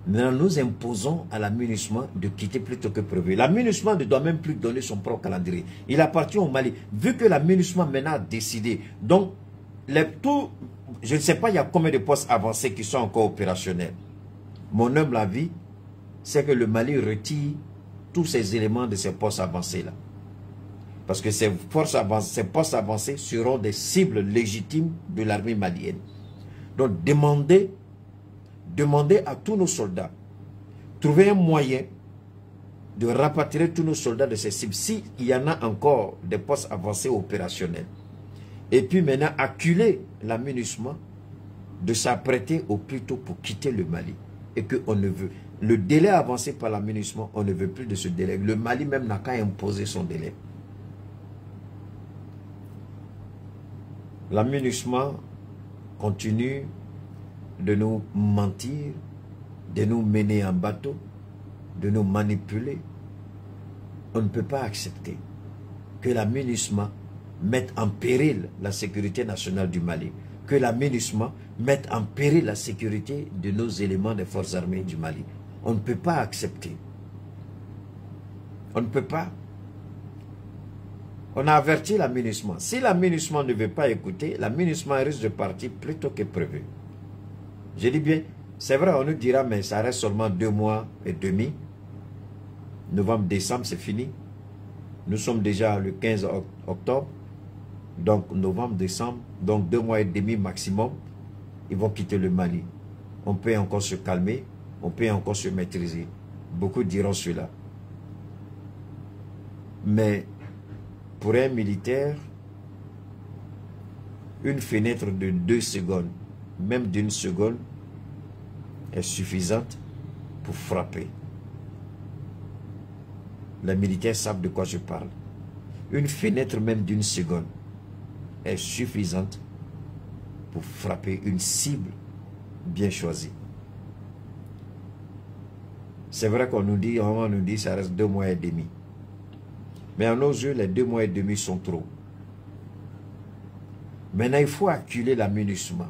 Maintenant, nous imposons à la MINUSMA de quitter plus tôt que prévu. La MINUSMA ne doit même plus donner son propre calendrier. Il appartient au Mali. Vu que la MINUSMA maintenant a décidé, donc je ne sais pas il y a combien de postes avancés qui sont encore opérationnels. Mon humble avis, c'est que le Mali retire tous ces éléments de ces postes avancés-là. Parce que ces postes avancés seront des cibles légitimes de l'armée malienne. Donc demandez à tous nos soldats, trouver un moyen de rapatrier tous nos soldats de ces cibles, s'il y en a encore des postes avancés opérationnels. Et puis maintenant, acculer la MINUSMA de s'apprêter au plus tôt pour quitter le Mali. Et qu'on ne veut. Le délai avancé par la MINUSMA, on ne veut plus de ce délai. Le Mali même n'a qu'à imposer son délai. La MINUSMA continue de nous mentir, de nous mener en bateau, de nous manipuler. On ne peut pas accepter que la MINUSMA mette en péril la sécurité nationale du Mali, que la MINUSMA mette en péril la sécurité de nos éléments des forces armées du Mali. On ne peut pas accepter. On ne peut pas. On a averti la MINUSMA. Si la MINUSMA ne veut pas écouter, la MINUSMA risque de partir plus tôt que prévu. Je dis bien, c'est vrai, on nous dira, mais ça reste seulement 2 mois et demi. Novembre, décembre, c'est fini. Nous sommes déjà le 15 octobre. Donc, novembre, décembre, donc 2 mois et demi maximum, ils vont quitter le Mali. On peut encore se calmer, on peut encore se maîtriser. Beaucoup diront cela. Mais, pour un militaire, une fenêtre de 2 secondes, même d'1 seconde, est suffisante pour frapper. Les militaires savent de quoi je parle. Une fenêtre même d'une seconde est suffisante pour frapper une cible bien choisie. C'est vrai qu'on nous dit, ça reste 2 mois et demi. Mais à nos yeux, les 2 mois et demi sont trop. Maintenant, il faut acculer la MINUSMA.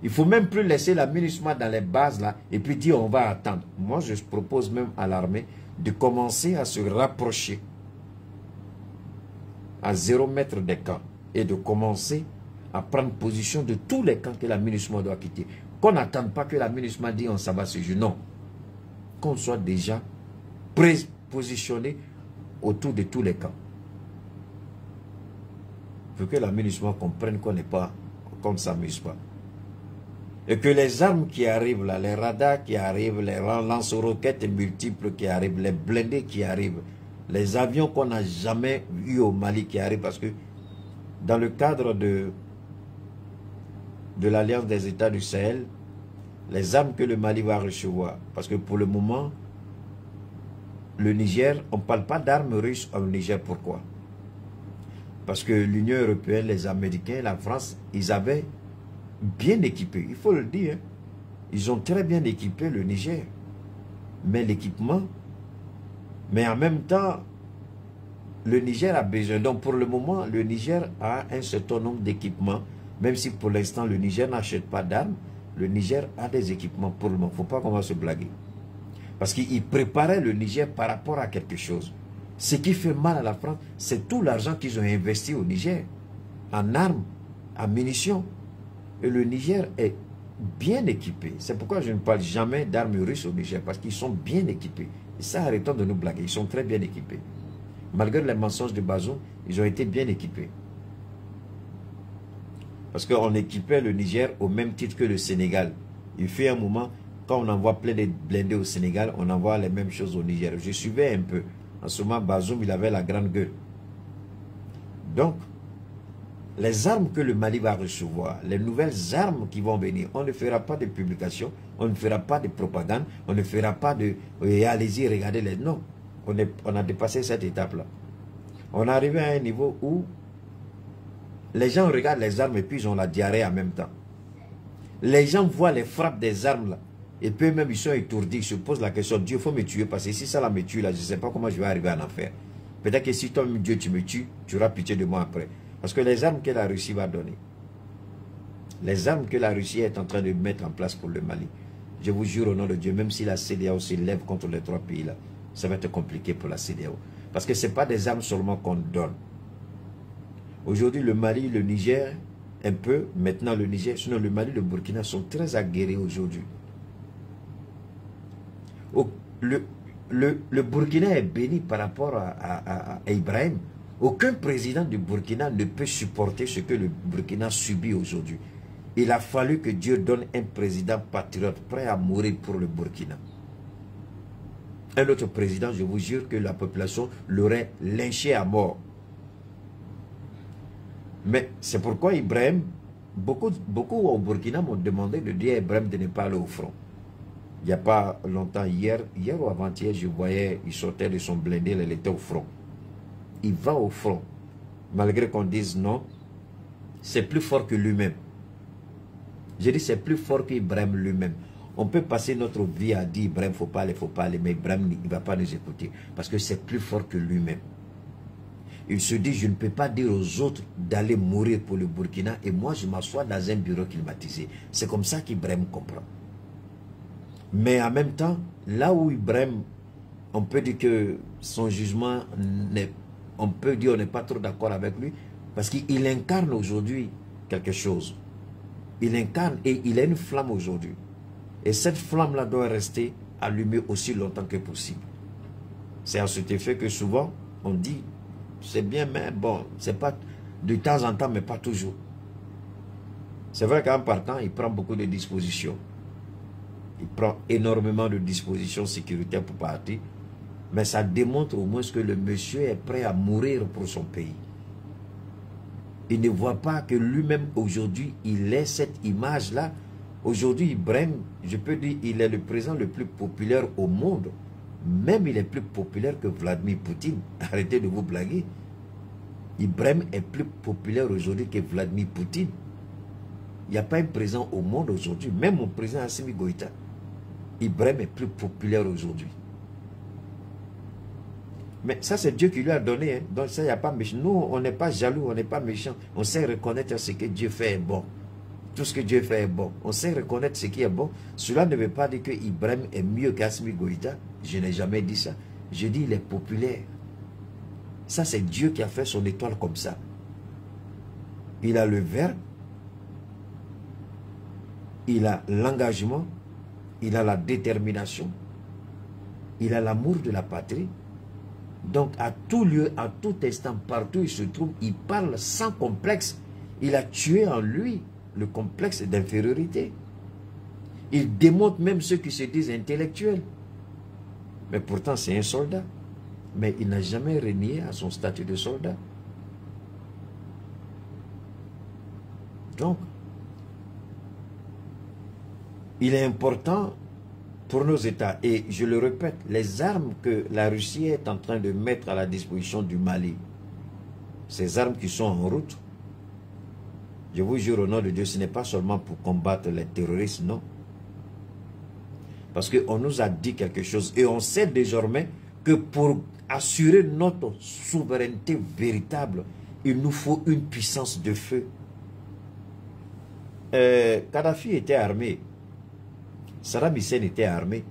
Il ne faut même plus laisser la MINUSMA dans les bases là et puis dire on va attendre. Moi, je propose même à l'armée de commencer à se rapprocher à 0 mètre des camps et de commencer à prendre position de tous les camps que la MINUSMA doit quitter. Qu'on n'attende pas que la MINUSMA dise on s'en va ce jour. Non. Qu'on soit déjà positionné autour de tous les camps. Il faut que la MINUSMA comprenne qu'on n'est pas, qu'on ne s'amuse pas. Et que les armes qui arrivent là, les radars qui arrivent, les lance-roquettes multiples qui arrivent, les blindés qui arrivent, les avions qu'on n'a jamais eu au Mali qui arrivent, parce que dans le cadre de l'Alliance des États du Sahel, les armes que le Mali va recevoir, parce que pour le moment, le Niger, on ne parle pas d'armes russes au Niger. Pourquoi? Parce que l'Union européenne, les Américains, la France, ils avaient bien équipé, il faut le dire, ils ont très bien équipé le Niger. Mais l'équipement, mais en même temps, le Niger a besoin. Donc pour le moment, le Niger a un certain nombre d'équipements, même si pour l'instant le Niger n'achète pas d'armes, le Niger a des équipements pour le moment. Il ne faut pas qu'on va se blaguer. Parce qu'il préparait le Niger par rapport à quelque chose. Ce qui fait mal à la France, c'est tout l'argent qu'ils ont investi au Niger, en armes, en munitions. Et le Niger est bien équipé. C'est pourquoi je ne parle jamais d'armes russes au Niger, parce qu'ils sont bien équipés. Et ça, arrêtons de nous blaguer, ils sont très bien équipés. Malgré les mensonges de Bazoum, ils ont été bien équipés. Parce qu'on équipait le Niger au même titre que le Sénégal. Il fait un moment, quand on envoie plein de blindés au Sénégal, on envoie les mêmes choses au Niger. Je suivais un peu. En ce moment, Bazoum, il avait la grande gueule. Donc, les armes que le Mali va recevoir, les nouvelles armes qui vont venir, on ne fera pas de publication, on ne fera pas de propagande, on ne fera pas de allez-y, regardez les... Non, on a dépassé cette étape-là. On est arrivé à un niveau où les gens regardent les armes et puis ils ont la diarrhée en même temps. Les gens voient les frappes des armes là, et puis même ils sont étourdis, ils se posent la question, Dieu, il faut me tuer, parce que si ça là me tue là, je ne sais pas comment je vais arriver en enfer. Peut-être que si toi, Dieu, tu me tues, tu auras pitié de moi après. Parce que les armes que la Russie va donner, les armes que la Russie est en train de mettre en place pour le Mali, je vous jure au nom de Dieu, même si la CEDEAO se lève contre les 3 pays là, ça va être compliqué pour la CEDEAO. Parce que ce n'est pas des armes seulement qu'on donne. Aujourd'hui, le Mali, le Niger, un peu, maintenant le Niger, sinon le Mali, le Burkina sont très aguerris aujourd'hui. Le Burkina est béni par rapport à Ibrahim. Aucun président du Burkina ne peut supporter ce que le Burkina subit aujourd'hui. Il a fallu que Dieu donne un président patriote prêt à mourir pour le Burkina. Un autre président, je vous jure que la population l'aurait lynché à mort. Mais c'est pourquoi Ibrahim, beaucoup au Burkina m'ont demandé de dire à Ibrahim de ne pas aller au front. Il n'y a pas longtemps, hier ou avant-hier, je voyais, il sortait de son blindé, il était au front. Il va au front. Malgré qu'on dise non, c'est plus fort que lui-même. Je dis c'est plus fort qu'Ibrahim lui-même. On peut passer notre vie à dire Ibrahim, il ne faut pas aller, mais Ibrahim il ne va pas nous écouter. Parce que c'est plus fort que lui-même. Il se dit, je ne peux pas dire aux autres d'aller mourir pour le Burkina et moi je m'assois dans un bureau climatisé. C'est comme ça qu'Ibrahim comprend. Mais en même temps, là où Ibrahim, on peut dire que son jugement, on peut dire qu'on n'est pas trop d'accord avec lui, parce qu'il incarne aujourd'hui quelque chose. Il incarne et il a une flamme aujourd'hui. Et cette flamme-là doit rester allumée aussi longtemps que possible. C'est à cet effet que souvent, on dit, c'est bien, mais bon, c'est pas de temps en temps, mais pas toujours. C'est vrai qu'en partant, il prend beaucoup de dispositions. Il prend énormément de dispositions sécuritaires pour partir. Mais ça démontre au moins que le monsieur est prêt à mourir pour son pays. Il ne voit pas que lui-même aujourd'hui, il est cette image-là. Aujourd'hui, Ibrahim, je peux dire, il est le président le plus populaire au monde. Même il est plus populaire que Vladimir Poutine. Arrêtez de vous blaguer. Ibrahim est plus populaire aujourd'hui que Vladimir Poutine. Il n'y a pas un président au monde aujourd'hui, même mon président Assimi Goïta. Ibrahim est plus populaire aujourd'hui. Mais ça, c'est Dieu qui lui a donné. Hein. Donc ça, il n'y a pas méchant. Nous, on n'est pas jaloux, on n'est pas méchant. On sait reconnaître ce que Dieu fait est bon. Tout ce que Dieu fait est bon. On sait reconnaître ce qui est bon. Cela ne veut pas dire que Ibrahim est mieux qu'Assimi Goïta. Je n'ai jamais dit ça. Je dis il est populaire. Ça, c'est Dieu qui a fait son étoile comme ça. Il a le verbe. Il a l'engagement. Il a la détermination. Il a l'amour de la patrie. Donc, à tout lieu, à tout instant, partout où il se trouve, il parle sans complexe. Il a tué en lui le complexe d'infériorité. Il démonte même ceux qui se disent intellectuels. Mais pourtant, c'est un soldat. Mais il n'a jamais renié à son statut de soldat. Donc, il est important pour nos États, et je le répète, les armes que la Russie est en train de mettre à la disposition du Mali, ces armes qui sont en route, je vous jure au nom de Dieu, ce n'est pas seulement pour combattre les terroristes, non. Parce qu'on nous a dit quelque chose, et on sait désormais que pour assurer notre souveraineté véritable, il nous faut une puissance de feu. Kadhafi était armé. Saddam Hussein était armé.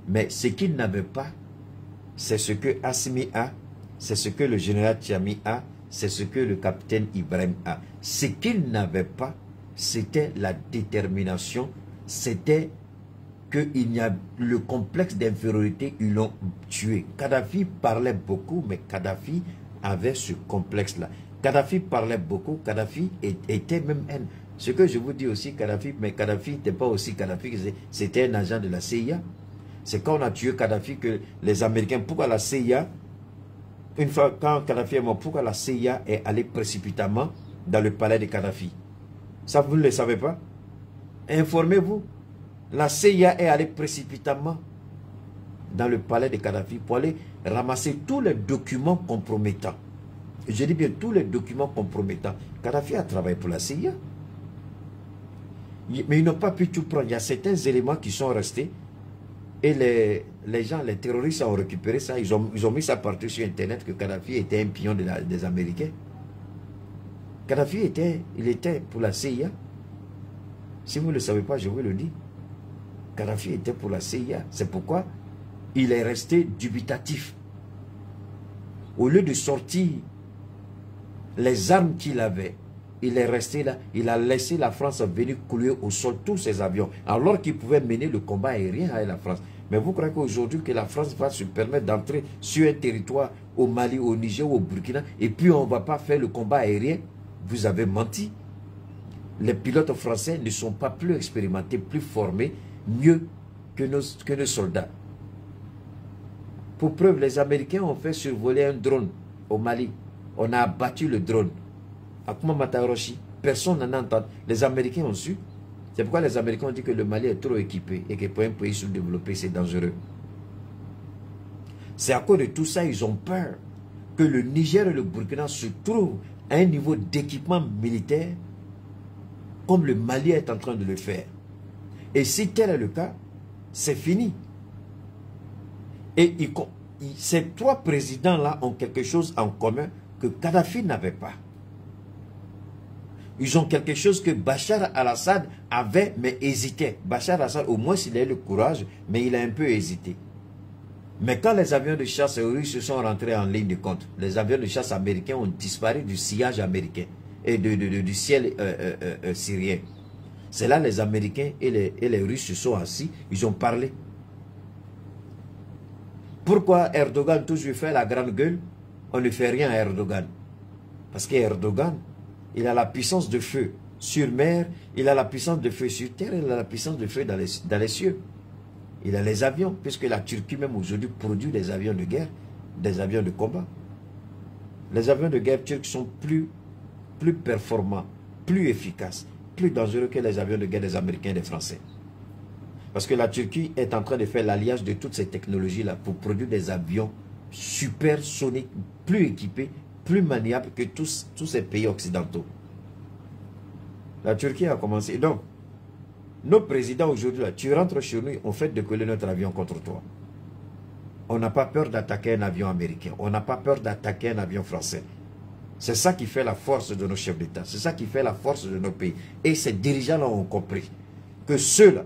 Mais ce qu'il n'avait pas, c'est ce que Assimi a, c'est ce que le général Tchami a, c'est ce que le capitaine Ibrahim a. Ce qu'il n'avait pas, c'était la détermination, c'était qu'il y a le complexe d'infériorité, ils l'ont tué. Kadhafi parlait beaucoup, mais Kadhafi avait ce complexe-là. Kadhafi parlait beaucoup, Kadhafi était même un... Ce que je vous dis aussi, Kadhafi, mais Kadhafi n'était pas aussi Kadhafi, c'était un agent de la CIA. C'est quand on a tué Kadhafi que les Américains, pourquoi la CIA, une fois quand Kadhafi est mort, pourquoi la CIA est allée précipitamment dans le palais de Kadhafi? Ça, vous ne le savez pas? Informez-vous. La CIA est allée précipitamment dans le palais de Kadhafi pour aller ramasser tous les documents compromettants. Et je dis bien tous les documents compromettants. Kadhafi a travaillé pour la CIA. Mais ils n'ont pas pu tout prendre. Il y a certains éléments qui sont restés. Et les gens, les terroristes ont récupéré ça. Ils ont mis ça partout sur Internet que Kadhafi était un pion des Américains. Kadhafi il était pour la CIA. Si vous ne le savez pas, je vous le dis. Kadhafi était pour la CIA. C'est pourquoi il est resté dubitatif. Au lieu de sortir les armes qu'il avait, il est resté là, il a laissé la France venir couler au sol tous ses avions, alors qu'il pouvait mener le combat aérien avec la France. Mais vous croyez qu'aujourd'hui que la France va se permettre d'entrer sur un territoire au Mali, au Niger ou au Burkina, et puis on ne va pas faire le combat aérien? Vous avez menti. Les pilotes français ne sont pas plus expérimentés, plus formés, mieux que nos soldats. Pour preuve, les Américains ont fait survoler un drone au Mali. On a abattu le drone. Akuma Mataroshi, personne n'en entend. Les Américains ont su. C'est pourquoi les Américains ont dit que le Mali est trop équipé et que pour un pays sous-développé, c'est dangereux. C'est à cause de tout ça, ils ont peur que le Niger et le Burkina se trouvent à un niveau d'équipement militaire comme le Mali est en train de le faire. Et si tel est le cas, c'est fini. Et ces trois présidents-là ont quelque chose en commun que Kadhafi n'avait pas. Ils ont quelque chose que Bachar al-Assad avait, mais hésitait. Bachar al-Assad, au moins, il a eu le courage, mais il a un peu hésité. Mais quand les avions de chasse russes se sont rentrés en ligne de compte, les avions de chasse américains ont disparu du sillage américain et du ciel syrien. C'est là les Américains et les Russes se sont assis, ils ont parlé. Pourquoi Erdogan toujours fait la grande gueule? On ne fait rien à Erdogan. Parce qu'Erdogan, il a la puissance de feu sur mer, il a la puissance de feu sur terre, il a la puissance de feu dans les cieux. Il a les avions, puisque la Turquie même aujourd'hui produit des avions de guerre, des avions de combat. Les avions de guerre turcs sont plus performants, plus efficaces, plus dangereux que les avions de guerre des Américains et des Français. Parce que la Turquie est en train de faire l'alliage de toutes ces technologies-là pour produire des avions supersoniques, plus équipés, plus maniables que tous ces pays occidentaux. La Turquie a commencé. Donc, nos présidents aujourd'hui, tu rentres chez nous, on fait décoller notre avion contre toi. On n'a pas peur d'attaquer un avion américain. On n'a pas peur d'attaquer un avion français. C'est ça qui fait la force de nos chefs d'État. C'est ça qui fait la force de nos pays. Et ces dirigeants-là ont compris que ceux-là,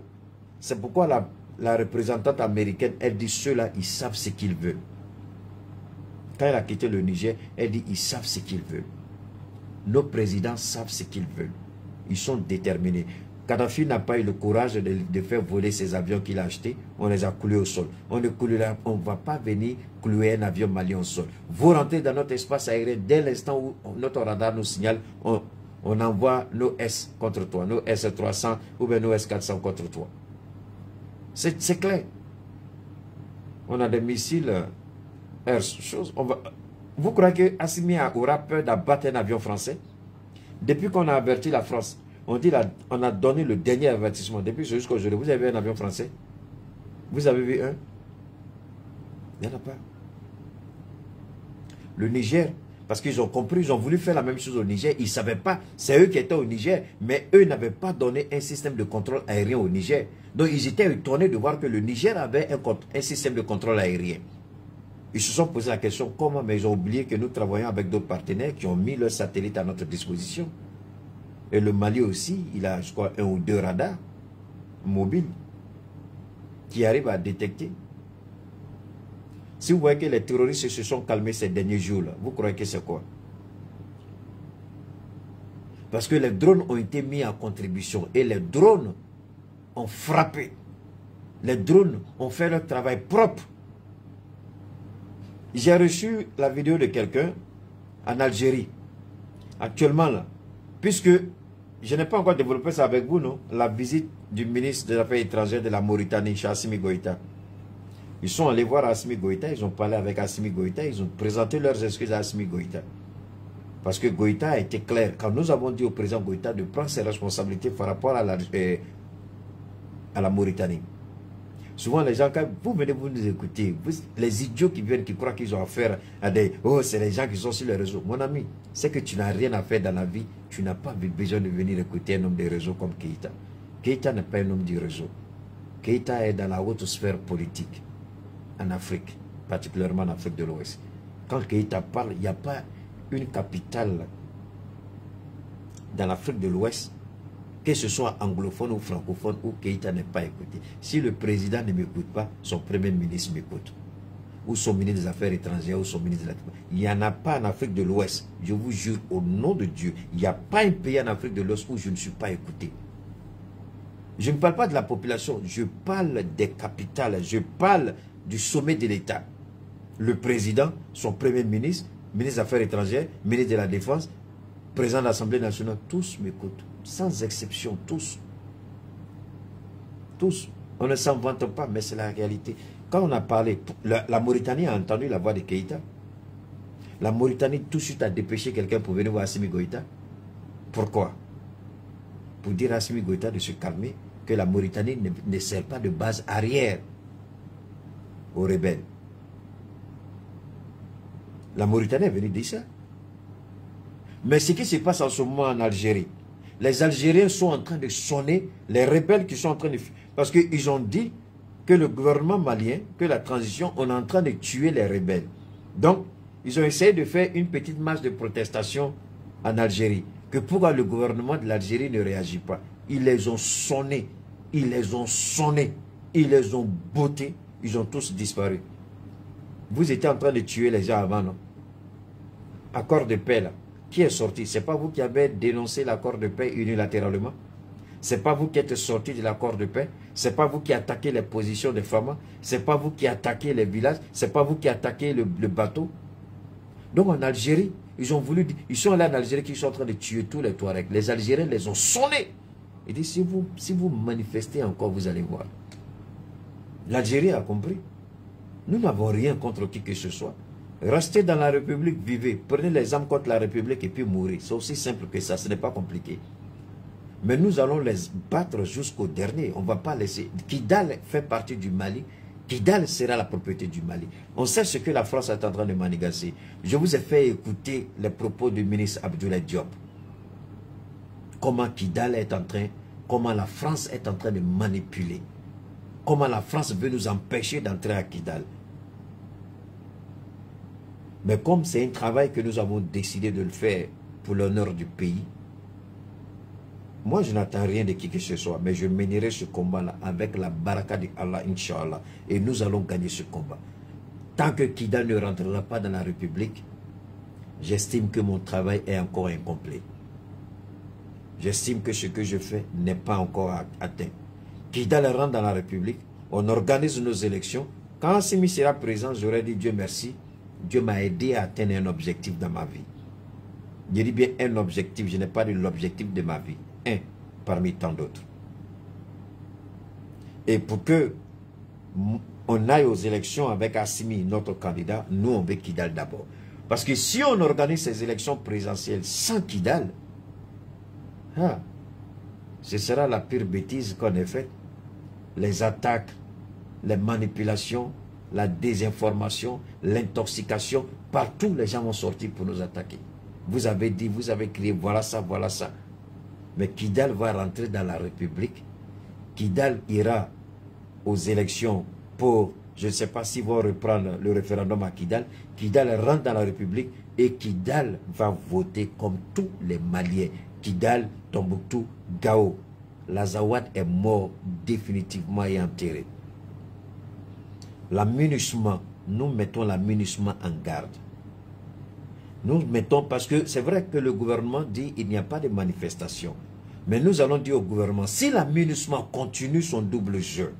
c'est pourquoi la représentante américaine, elle dit ceux-là, ils savent ce qu'ils veulent. Quand elle a quitté le Niger, elle dit ils savent ce qu'ils veulent. Nos présidents savent ce qu'ils veulent. Ils sont déterminés. Kadhafi n'a pas eu le courage de faire voler ces avions qu'il a achetés. On les a coulés au sol. On ne va pas venir clouer un avion malien au sol. Vous rentrez dans notre espace aérien, dès l'instant où notre radar nous signale, on envoie nos S contre toi, nos S-300 ou bien nos S-400 contre toi. C'est clair. On a des missiles Vous croyez que Assimi aura peur d'abattre un avion français? Depuis qu'on a averti la France, on a donné le dernier avertissement. Depuis jusqu'à aujourd'hui, vous avez vu un avion français? Vous avez vu un? Il n'y en a pas. Le Niger, parce qu'ils ont compris, ils ont voulu faire la même chose au Niger. Ils ne savaient pas, c'est eux qui étaient au Niger, mais eux n'avaient pas donné un système de contrôle aérien au Niger. Donc ils étaient étonnés de voir que le Niger avait un système de contrôle aérien. Ils se sont posé la question, comment? Mais ils ont oublié que nous travaillons avec d'autres partenaires qui ont mis leurs satellites à notre disposition. Et le Mali aussi, il a, je crois, 1 ou 2 radars mobiles qui arrivent à détecter. Si vous voyez que les terroristes se sont calmés ces derniers jours-là, vous croyez que c'est quoi? Parce que les drones ont été mis en contribution et les drones ont frappé. Les drones ont fait leur travail propre. J'ai reçu la vidéo de quelqu'un en Algérie, actuellement là, puisque je n'ai pas encore développé ça avec vous, non? La visite du ministre des Affaires étrangères de la Mauritanie, chez Assimi Goïta. Ils sont allés voir Assimi Goïta, ils ont parlé avec Assimi Goïta, ils ont présenté leurs excuses à Assimi Goïta. Parce que Goïta a été clair. Quand nous avons dit au président Goïta de prendre ses responsabilités par rapport à la Mauritanie. Souvent les gens, quand vous venez vous nous écouter, les idiots qui viennent, qui croient qu'ils ont affaire à des... Oh, c'est les gens qui sont sur les réseaux. Mon ami, c'est que tu n'as rien à faire dans la vie. Tu n'as pas besoin de venir écouter un homme des réseaux comme Keïta. Keïta n'est pas un homme du réseau. Keïta est dans la haute sphère politique en Afrique, particulièrement en Afrique de l'Ouest. Quand Keïta parle, il n'y a pas une capitale dans l'Afrique de l'Ouest, que ce soit anglophone ou francophone, où Keïta n'est pas écouté. Si le président ne m'écoute pas, son premier ministre m'écoute. Ou son ministre des Affaires étrangères, ou son ministre de la... Il n'y en a pas en Afrique de l'Ouest. Je vous jure, au nom de Dieu, il n'y a pas un pays en Afrique de l'Ouest où je ne suis pas écouté. Je ne parle pas de la population, je parle des capitales, je parle du sommet de l'État. Le président, son premier ministre, ministre des Affaires étrangères, ministre de la Défense, président de l'Assemblée nationale, tous m'écoutent. Sans exception, tous. Tous. On ne s'en vante pas, mais c'est la réalité. Quand on a parlé, la Mauritanie a entendu la voix de Keïta. La Mauritanie tout de suite a dépêché quelqu'un pour venir voir Assimi Goïta. Pourquoi? Pour dire à Assimi Goïta de se calmer, que la Mauritanie ne sert pas de base arrière aux rebelles. La Mauritanie est venue dire ça. Mais ce qui se passe en ce moment en Algérie, les Algériens sont en train de sonner les rebelles qui sont en train de... Parce qu'ils ont dit que le gouvernement malien, que la transition, on est en train de tuer les rebelles. Donc, ils ont essayé de faire une petite marche de protestation en Algérie. Que pourquoi le gouvernement de l'Algérie ne réagit pas? Ils les ont sonnés. Ils les ont sonnés. Ils les ont bottés. Ils ont tous disparu. Vous étiez en train de tuer les gens avant, non? Accord de paix, là. Qui est sorti? Ce n'est pas vous qui avez dénoncé l'accord de paix unilatéralement? Ce n'est pas vous qui êtes sorti de l'accord de paix? Ce n'est pas vous qui attaquez les positions des femmes? Ce n'est pas vous qui attaquez les villages? Ce n'est pas vous qui attaquez le bateau? Donc en Algérie, ils ont voulu... Ils sont allés en Algérie qui sont en train de tuer tous les Touaregs. Les Algériens les ont sonnés. Ils disent, si vous manifestez encore, vous allez voir. L'Algérie a compris. Nous n'avons rien contre qui que ce soit. Restez dans la République, vivez. Prenez les armes contre la République et puis mourrez. C'est aussi simple que ça, ce n'est pas compliqué. Mais nous allons les battre jusqu'au dernier. On ne va pas laisser. Kidal fait partie du Mali. Kidal sera la propriété du Mali. On sait ce que la France est en train de manigancer. Je vous ai fait écouter les propos du ministre Abdoulaye Diop. Comment Kidal est en train, comment la France est en train de manipuler. Comment la France veut nous empêcher d'entrer à Kidal. Mais comme c'est un travail que nous avons décidé de le faire pour l'honneur du pays, moi je n'attends rien de qui que ce soit, mais je mènerai ce combat-là avec la baraka d'Allah, Inch'Allah. Et nous allons gagner ce combat. Tant que Kidal ne rentrera pas dans la République, j'estime que mon travail est encore incomplet. J'estime que ce que je fais n'est pas encore atteint. Kidal rentre dans la République, on organise nos élections. Quand Assimi sera présent, j'aurais dit Dieu merci. Dieu m'a aidé à atteindre un objectif dans ma vie. Je dis bien un objectif, je n'ai pas dit l'objectif de ma vie. Un parmi tant d'autres. Et pour que on aille aux élections avec Assimi, notre candidat, nous on veut Kidal d'abord. Parce que si on organise ces élections présidentielles sans Kidal, ce sera la pire bêtise qu'on ait faite. Les attaques, les manipulations, la désinformation, l'intoxication, partout les gens vont sortir pour nous attaquer. Vous avez dit, vous avez crié, voilà ça, voilà ça. Mais Kidal va rentrer dans la République. Kidal ira aux élections pour, je ne sais pas s'ils vont reprendre le référendum à Kidal. Kidal rentre dans la République et Kidal va voter comme tous les Maliens. Kidal, Tombouctou, Gao. L'Azawad est mort définitivement et enterré. La MINUSMA, nous mettons la MINUSMA en garde. Nous mettons, parce que c'est vrai que le gouvernement dit qu'il n'y a pas de manifestation. Mais nous allons dire au gouvernement, si la MINUSMA continue son double jeu,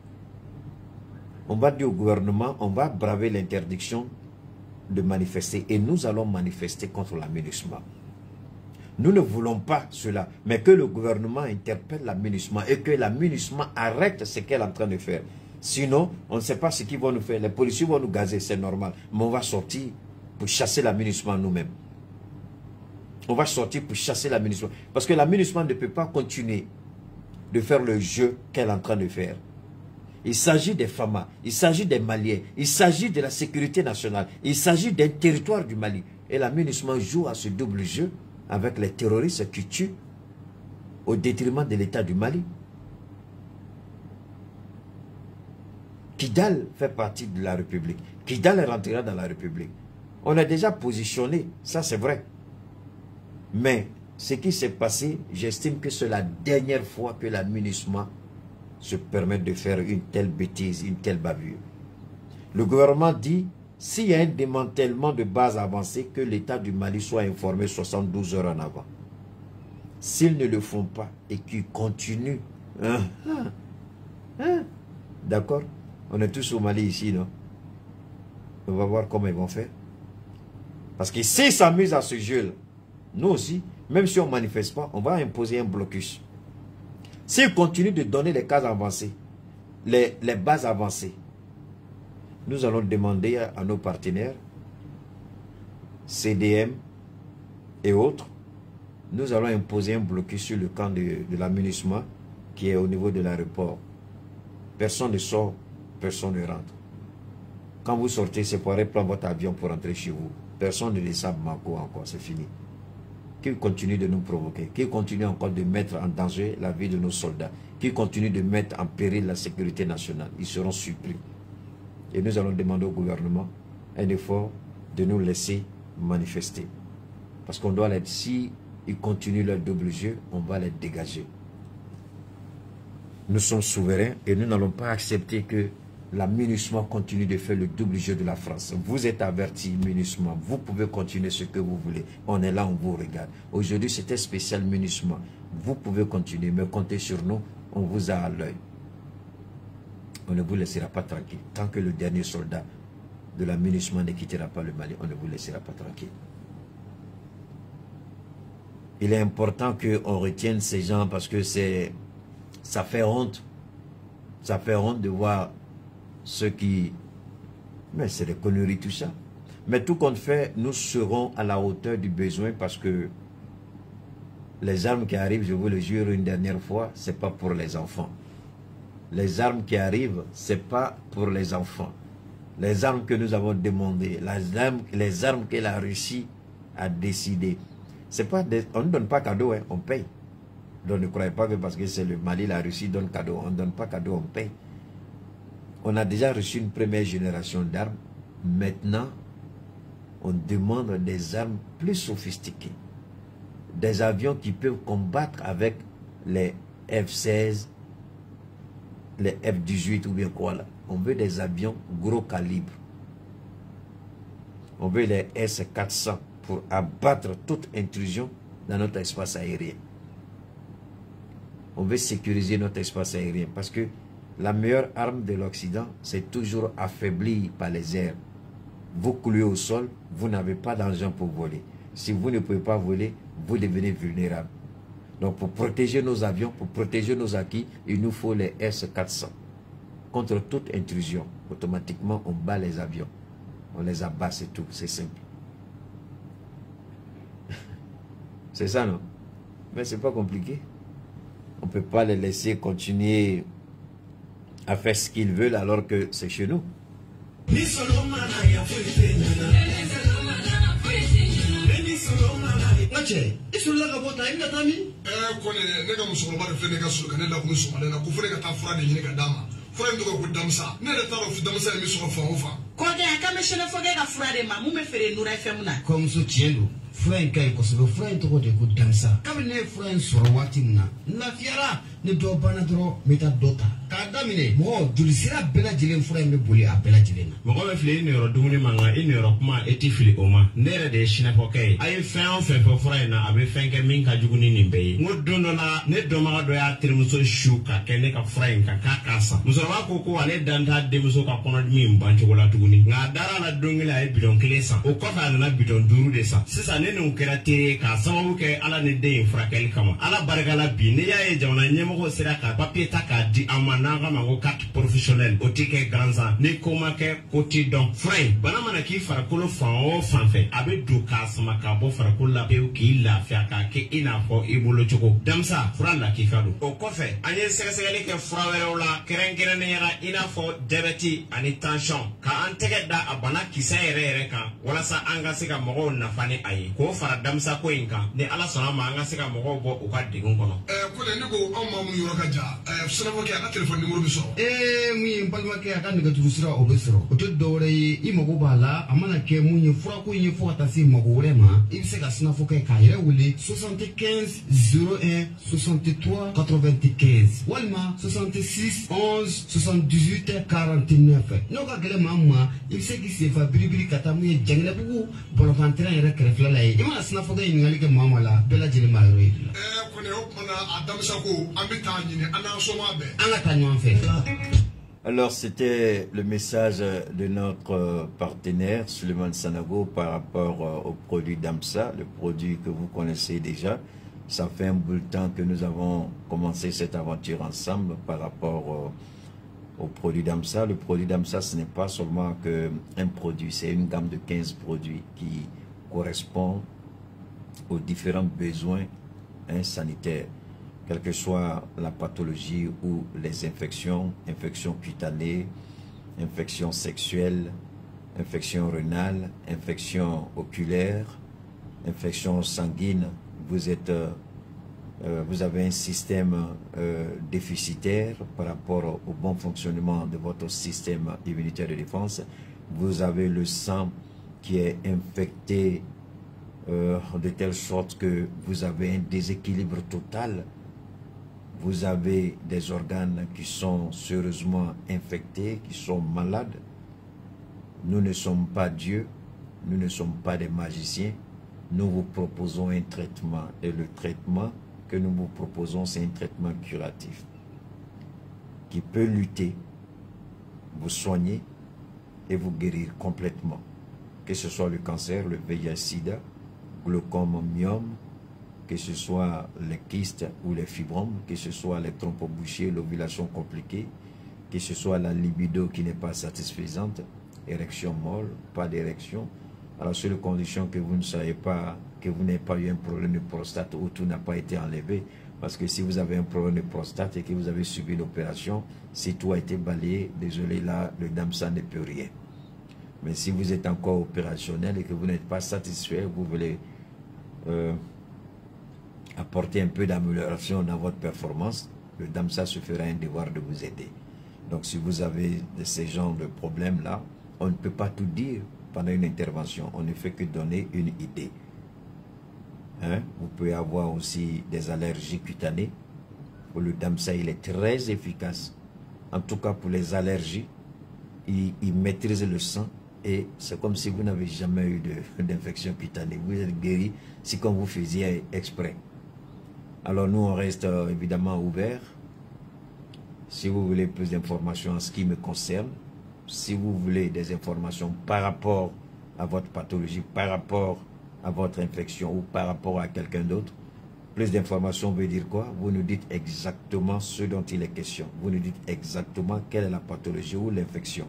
on va dire au gouvernement, on va braver l'interdiction de manifester et nous allons manifester contre la MINUSMA. Nous ne voulons pas cela, mais que le gouvernement interpelle la MINUSMA et que la MINUSMA arrête ce qu'elle est en train de faire. Sinon, on ne sait pas ce qu'ils vont nous faire. Les policiers vont nous gazer, c'est normal. Mais on va sortir pour chasser la MINUSMA nous-mêmes. On va sortir pour chasser la MINUSMA. Parce que la MINUSMA ne peut pas continuer de faire le jeu qu'elle est en train de faire. Il s'agit des FAMA, il s'agit des Maliens, il s'agit de la sécurité nationale, il s'agit d'un territoire du Mali. Et la MINUSMA joue à ce double jeu avec les terroristes qui tuent au détriment de l'État du Mali. Kidal fait partie de la République. Kidal rentrera dans la République. On a déjà positionné, ça c'est vrai. Mais ce qui s'est passé, j'estime que c'est la dernière fois que la MINUSMA se permet de faire une telle bêtise, une telle bavure. Le gouvernement dit, s'il y a un démantèlement de base avancée, que l'État du Mali soit informé 72 heures en avant. S'ils ne le font pas et qu'ils continuent, d'accord? On est tous au Mali ici, non? On va voir comment ils vont faire. Parce que s'ils s'amusent à ce jeu-là, nous aussi, même si on ne manifeste pas, on va imposer un blocus. S'ils continuent de donner les cases avancées, les bases avancées, nous allons demander à nos partenaires, CDM et autres, nous allons imposer un blocus sur le camp de la MINUSMA qui est au niveau de l'aéroport. Personne ne sort, personne ne rentre. Quand vous sortez, c'est pour aller prendre votre avion pour rentrer chez vous. Personne ne descend Mako encore, c'est fini. Qu'ils continuent de nous provoquer, qu'ils continuent encore de mettre en danger la vie de nos soldats, qu'ils continuent de mettre en péril la sécurité nationale. Ils seront surpris. Et nous allons demander au gouvernement un effort de nous laisser manifester. Parce qu'on doit l'être. Si ils continuent leur double jeu, on va les dégager. Nous sommes souverains et nous n'allons pas accepter que la MINUSMA continue de faire le double jeu de la France. Vous êtes avertis, MINUSMA. Vous pouvez continuer ce que vous voulez. On est là, on vous regarde. Aujourd'hui, c'était spécial MINUSMA. Vous pouvez continuer, mais comptez sur nous. On vous a à l'œil. On ne vous laissera pas tranquille. Tant que le dernier soldat de la MINUSMA ne quittera pas le Mali, on ne vous laissera pas tranquille. Il est important qu'on retienne ces gens parce que ça fait honte. Ça fait honte de voir ceux qui... Mais c'est des conneries tout ça. Mais tout compte fait, nous serons à la hauteur du besoin parce que les armes qui arrivent, je vous le jure une dernière fois, ce n'est pas pour les enfants. Les armes qui arrivent, ce n'est pas pour les enfants. Les armes que nous avons demandées, les armes que la Russie a décidé, c'est pas on ne donne pas cadeau, hein, on paye. Donc ne croyez pas que parce que c'est le Mali, la Russie donne cadeau. On ne donne pas cadeau, on paye. On a déjà reçu une première génération d'armes. Maintenant, on demande des armes plus sophistiquées. Des avions qui peuvent combattre avec les F-16, les F-18 ou bien quoi là. On veut des avions gros calibre. On veut les S-400 pour abattre toute intrusion dans notre espace aérien. On veut sécuriser notre espace aérien parce que la meilleure arme de l'Occident, c'est toujours affaibli par les airs. Vous coulez au sol, vous n'avez pas d'argent pour voler. Si vous ne pouvez pas voler, vous devenez vulnérable. Donc pour protéger nos avions, pour protéger nos acquis, il nous faut les S-400. Contre toute intrusion, automatiquement on bat les avions. On les abat, c'est tout, c'est simple. C'est ça, non? Mais c'est pas compliqué. On ne peut pas les laisser continuer à faire ce qu'ils veulent alors que c'est chez nous. fura in ka ɲi kosɛbɛ. Fura in tɔgɔ de ko damisa. Kabini ne ye fura in sɔrɔ waati min na n lafiyara. Ne dɔ banna dɔrɔn n bɛ taa dɔ ta k'a daminɛ mɔgɔ jolisira bɛɛ lajɛlen fura in bɛ boli a bɛɛ lajɛlen na. Mɔgɔ bɛ fili i niyɔrɔ dumuni man kan, i niyɔrɔ kuma i tɛ fili o ma. Ne yɛrɛ de ye sinafɔkɛ ye. A ye fɛn o fɛn fɔ fura in na a bɛ fɛn kɛ min ka jugu ni nin bɛɛ ye. N ko don dɔ la ne dɔnbaga dɔ y'a terimuso su ka kɛ ne ka fura in kan k'a san. Musokɔrɔba ko ale dan t'a denmuso ka kɔnɔdimi in ban cogo la tuguni. Nka a dara la don kelen a ye bidɔn 1 san. O kɔfɛ a nana bidɔn 5 de san. Sisan ne n'o kɛra teri k'a sababu kɛ ala ni den in furakɛli kama. Ala barika la bi ne y'a ye jamana ɲɛmɔgɔ sera ka papier ta k'a di an ma n'an ka ma ko carte professionnelle o tɛ kɛ gansan ni ko ma kɛ ko t'i dɔn. Fura in bana mana k'i farikolo fan o fan fɛ a bɛ don k'a sama k'a bɔ farikolo la pewu k'i lafiya k'a kɛ i n'a fɔ i bolo cogo. Damisa fura lakifa don. O kɔfɛ an ye sɛgɛsɛgɛli kɛ fura wɛrɛw la kɛrɛnkɛrɛnnenya la i n'a fɔ diabète ani tension k'an tɛgɛ da a bana kisɛ yɛrɛ kan walasa an ka se ka mɔgɔw nafa ni a ye k'o fara damisa ko in kan ni ala sɔnna ma an ka se ka mɔgɔw bɔ u ka degun kɔnɔ. Ko ne ko anw ma mun yɔrɔ ka ja sinafɔkɛ a ka téléphone numéro bɛ sɔrɔ. Mun ye n balimakɛ a ka nɛgɛjuru sira o bɛ sɔrɔ o tɛ dɔwɛrɛ ye i mago b'a la a mana kɛ mun ye furako in ye fo ka taa se mago wɛrɛ ma i bɛ se ka sinafɔkɛ k'a yɛrɛ wele 75 01 63 95 walima 66 11 78 49 n'o ka gɛlɛn maa ma i bɛ se k'i senfa biribiri ka taa mun ye Jɛnɛbugu bɔlɔfantɛrɛn yɛrɛ kɛrɛfɛla la ye i mana sinafɔkɛ ɲininkali kɛ maa la bɛɛ lajɛlen ma yɔrɔ yiri la. Kɔni o kumana a damisa ko an bɛ taa ɲini an n'an sɔnma bɛɛ. An ka taa ɲɔgɔn fɛ. Alors, c'était le message de notre partenaire, Suleiman Sanogo, par rapport au produit Damsa, le produit que vous connaissez déjà. Ça fait un bout de temps que nous avons commencé cette aventure ensemble par rapport au produit Damsa. Le produit Damsa, ce n'est pas seulement un produit, c'est une gamme de 15 produits qui correspond aux différents besoins sanitaires, quelle que soit la pathologie ou les infections, infections cutanées, infections sexuelles, infections rénales, infections oculaires, infections sanguines. Vous avez un système déficitaire par rapport au bon fonctionnement de votre système immunitaire de défense. Vous avez le sang qui est infecté de telle sorte que vous avez un déséquilibre total. Vous avez des organes qui sont sérieusement infectés, qui sont malades. Nous ne sommes pas Dieu, nous ne sommes pas des magiciens. Nous vous proposons un traitement et le traitement que nous vous proposons, c'est un traitement curatif qui peut lutter, vous soigner et vous guérir complètement. Que ce soit le cancer, le VIH-Sida, glaucome, myome, que ce soit les kystes ou les fibromes, que ce soit les trompes bouchées, l'ovulation compliquée, que ce soit la libido qui n'est pas satisfaisante, érection molle, pas d'érection, à la seule condition que vous ne soyez pas que vous n'avez pas eu un problème de prostate ou tout n'a pas été enlevé. Parce que si vous avez un problème de prostate et que vous avez subi l'opération, si tout a été balayé, désolé, là, le DAMSA ne peut rien. Mais si vous êtes encore opérationnel et que vous n'êtes pas satisfait, vous voulez apporter un peu d'amélioration dans votre performance, le DAMSA se fera un devoir de vous aider. Donc si vous avez ces genres de problèmes-là, on ne peut pas tout dire pendant une intervention. On ne fait que donner une idée. Hein? Vous pouvez avoir aussi des allergies cutanées. Pour le DAMSA, il est très efficace. En tout cas, pour les allergies, il maîtrise le sang et c'est comme si vous n'avez jamais eu d'infection cutanée. Vous êtes guéri, si comme vous faisiez exprès. Alors nous, on reste évidemment ouvert. Si vous voulez plus d'informations en ce qui me concerne, si vous voulez des informations par rapport à votre pathologie, par rapport à votre infection ou par rapport à quelqu'un d'autre, plus d'informations veut dire quoi? Vous nous dites exactement ce dont il est question. Vous nous dites exactement quelle est la pathologie ou l'infection.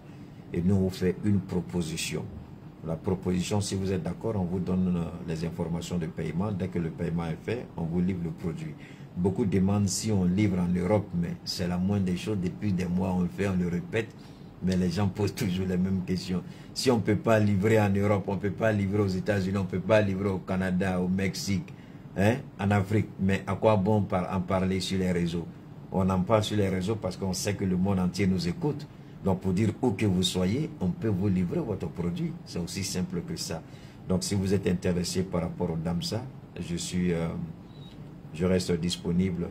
Et nous, on vous fait une proposition. La proposition, si vous êtes d'accord, on vous donne les informations de paiement. Dès que le paiement est fait, on vous livre le produit. Beaucoup demandent si on livre en Europe, mais c'est la moindre des choses. Depuis des mois, on le fait, on le répète. Mais les gens posent toujours les mêmes questions. Si on ne peut pas livrer en Europe, on ne peut pas livrer aux États-Unis, on ne peut pas livrer au Canada, au Mexique, hein, en Afrique. Mais à quoi bon en parler sur les réseaux? On en parle sur les réseaux parce qu'on sait que le monde entier nous écoute. Donc pour dire où que vous soyez, on peut vous livrer votre produit. C'est aussi simple que ça. Donc si vous êtes intéressé par rapport au DAMSA, je reste disponible.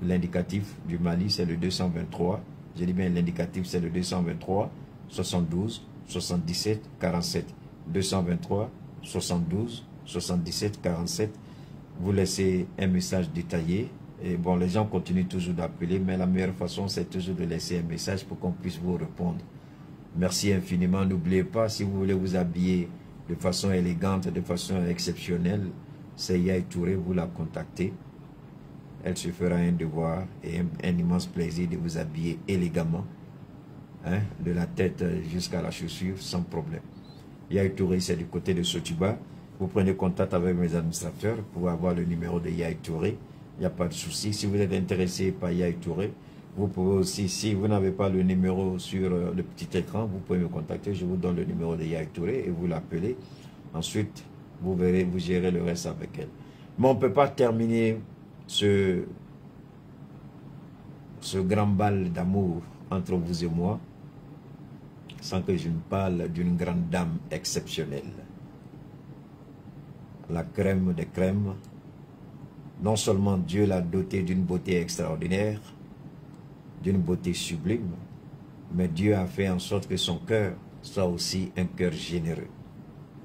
L'indicatif du Mali, c'est le 223. Je dis bien l'indicatif, c'est le 223 72 77 47. 223 72 77 47. Vous laissez un message détaillé. Et bon, les gens continuent toujours d'appeler, mais la meilleure façon, c'est toujours de laisser un message pour qu'on puisse vous répondre. Merci infiniment. N'oubliez pas, si vous voulez vous habiller de façon élégante, de façon exceptionnelle, c'est Yaye Touré, vous la contactez. Elle se fera un devoir et un immense plaisir de vous habiller élégamment, hein, de la tête jusqu'à la chaussure, sans problème. Yaye Touré, c'est du côté de Sotiba. Vous prenez contact avec mes administrateurs pour avoir le numéro de Yaye Touré. Il n'y a pas de souci. Si vous êtes intéressé par Yaye Touré, vous pouvez aussi, si vous n'avez pas le numéro sur le petit écran, vous pouvez me contacter. Je vous donne le numéro de Yaye Touré et vous l'appelez. Ensuite, vous verrez, vous gérez le reste avec elle. Mais on ne peut pas terminer ce grand bal d'amour entre vous et moi sans que je ne parle d'une grande dame exceptionnelle. La crème des crèmes. Non seulement Dieu l'a dotée d'une beauté extraordinaire, d'une beauté sublime, mais Dieu a fait en sorte que son cœur soit aussi un cœur généreux,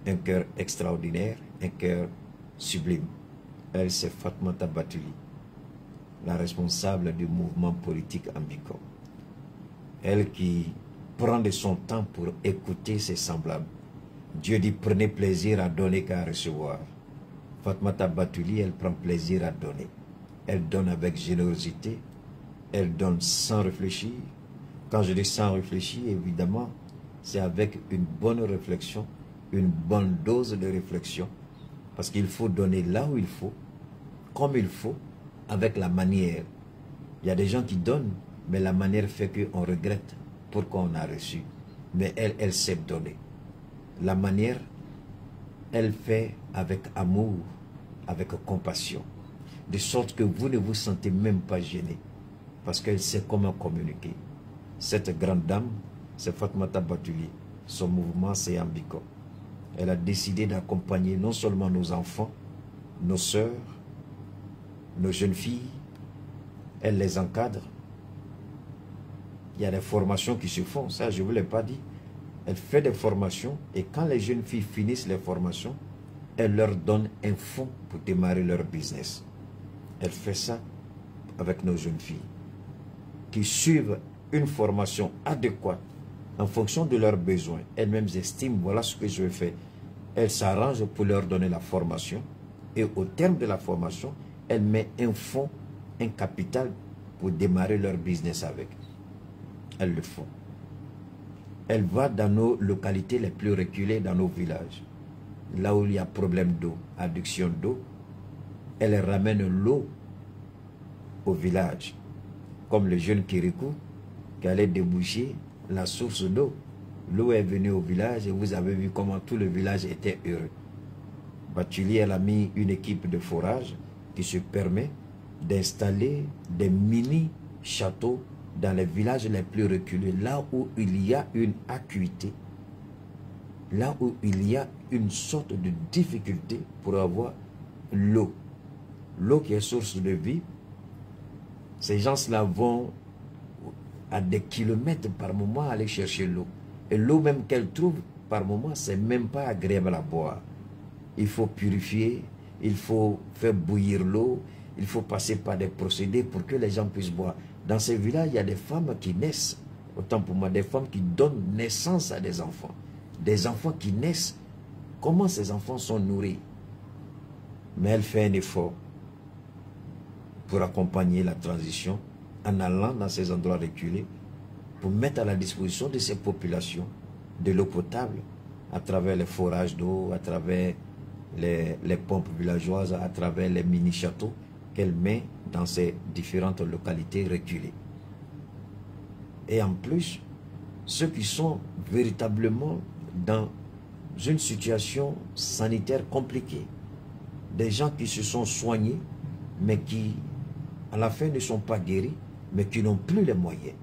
un cœur extraordinaire, un cœur sublime. Elle, c'est Fatoumata Batouli, la responsable du mouvement politique Ambiko. Elle qui prend de son temps pour écouter ses semblables. Dieu dit, prenez plaisir à donner qu'à recevoir. Fatoumata Batouli, elle prend plaisir à donner. Elle donne avec générosité. Elle donne sans réfléchir. Quand je dis sans réfléchir, évidemment, c'est avec une bonne réflexion, une bonne dose de réflexion. Parce qu'il faut donner là où il faut, comme il faut, avec la manière. Il y a des gens qui donnent, mais la manière fait qu'on regrette pourquoi on a reçu. Mais elle sait donner. La manière, elle fait avec amour, avec compassion, de sorte que vous ne vous sentez même pas gêné, parce qu'elle sait comment communiquer. Cette grande dame, c'est Fatoumata Batouli. Son mouvement, c'est Ambiko. Elle a décidé d'accompagner non seulement nos enfants, nos sœurs, nos jeunes filles, elle les encadre. Il y a des formations qui se font, ça je ne vous l'ai pas dit. Elle fait des formations et quand les jeunes filles finissent les formations, elle leur donne un fonds pour démarrer leur business. Elle fait ça avec nos jeunes filles qui suivent une formation adéquate en fonction de leurs besoins. Elles-mêmes estiment, voilà ce que je vais faire. Elles s'arrangent pour leur donner la formation et au terme de la formation, elle met un fonds, un capital pour démarrer leur business avec. Elles le font. Elle va dans nos localités les plus reculées, dans nos villages. là où il y a problème d'eau, adduction d'eau, elle ramène l'eau au village. Comme le jeune Kirikou qui allait déboucher la source d'eau. L'eau est venue au village et vous avez vu comment tout le village était heureux. Batuli, elle a mis une équipe de forage qui se permet d'installer des mini-châteaux dans les villages les plus reculés, là où il y a une acuité, là où il y a une sorte de difficulté pour avoir l'eau. L'eau qui est source de vie, ces gens-là vont à des kilomètres par moment aller chercher l'eau. Et l'eau même qu'elles trouvent par moment, c'est même pas agréable à boire. Il faut purifier, il faut faire bouillir l'eau, il faut passer par des procédés pour que les gens puissent boire. Dans ces villages, il y a des femmes qui naissent, autant pour moi, des femmes qui donnent naissance à des enfants. Des enfants qui naissent. Comment ces enfants sont nourris? Mais elle fait un effort pour accompagner la transition en allant dans ces endroits reculés pour mettre à la disposition de ces populations de l'eau potable à travers les forages d'eau, à travers les pompes villageoises, à travers les mini-châteaux qu'elle met dans ces différentes localités reculées. Et en plus, ceux qui sont véritablement dans une situation sanitaire compliquée, des gens qui se sont soignés, mais qui, à la fin, ne sont pas guéris, mais qui n'ont plus les moyens.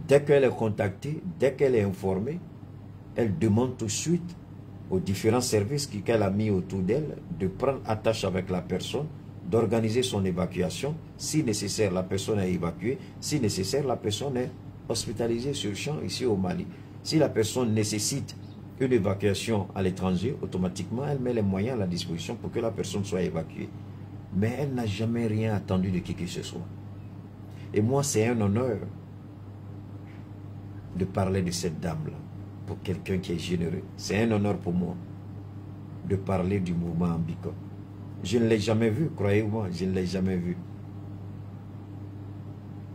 Dès qu'elle est contactée, dès qu'elle est informée, elle demande tout de suite aux différents services qu'elle a mis autour d'elle de prendre attache avec la personne, d'organiser son évacuation. Si nécessaire, la personne est évacuée. Si nécessaire, la personne est hospitalisée sur champ ici au Mali. Si la personne nécessite une évacuation à l'étranger, automatiquement, elle met les moyens à la disposition pour que la personne soit évacuée. Mais elle n'a jamais rien attendu de qui que ce soit. Et moi, c'est un honneur de parler de cette dame-là, pour quelqu'un qui est généreux. C'est un honneur pour moi de parler du mouvement Ambiko. Je ne l'ai jamais vu, croyez-moi, je ne l'ai jamais vu.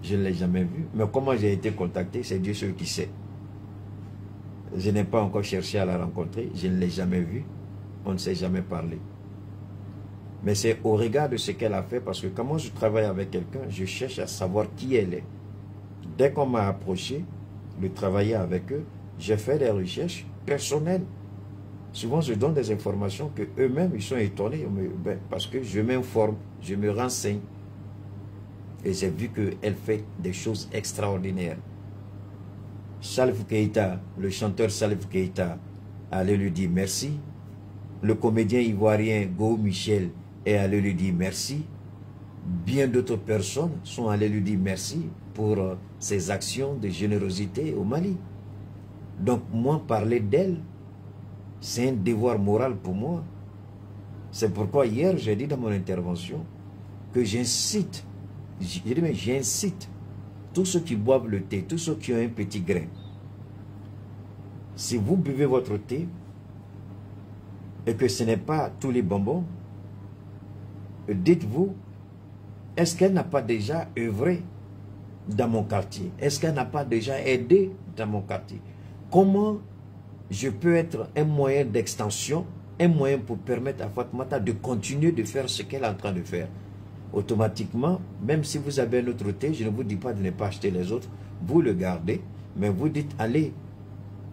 Je ne l'ai jamais vu. Mais comment j'ai été contacté, c'est Dieu seul qui sait. Je n'ai pas encore cherché à la rencontrer, je ne l'ai jamais vue, on ne s'est jamais parlé. Mais c'est au regard de ce qu'elle a fait, parce que quand moi je travaille avec quelqu'un, je cherche à savoir qui elle est. Dès qu'on m'a approché de travailler avec eux, j'ai fait des recherches personnelles. Souvent, je donne des informations que eux-mêmes, ils sont étonnés, parce que je m'informe, je me renseigne. Et j'ai vu qu'elle fait des choses extraordinaires. Salif Keïta, le chanteur Salif Keïta, allait lui dire merci. Le comédien ivoirien Go Michel est allé lui dire merci. Bien d'autres personnes sont allées lui dire merci pour ses actions de générosité au Mali. Donc moi, parler d'elle, c'est un devoir moral pour moi. C'est pourquoi hier, j'ai dit dans mon intervention que j'incite, j'ai dit mais j'incite tous ceux qui boivent le thé, tous ceux qui ont un petit grain. Si vous buvez votre thé et que ce n'est pas tous les bonbons, dites-vous, est-ce qu'elle n'a pas déjà œuvré dans mon quartier? Est-ce qu'elle n'a pas déjà aidé dans mon quartier? Comment je peux être un moyen d'extension, un moyen pour permettre à Fatoumata de continuer de faire ce qu'elle est en train de faire? Automatiquement, même si vous avez un autre thé, je ne vous dis pas de ne pas acheter les autres, vous le gardez, mais vous dites allez,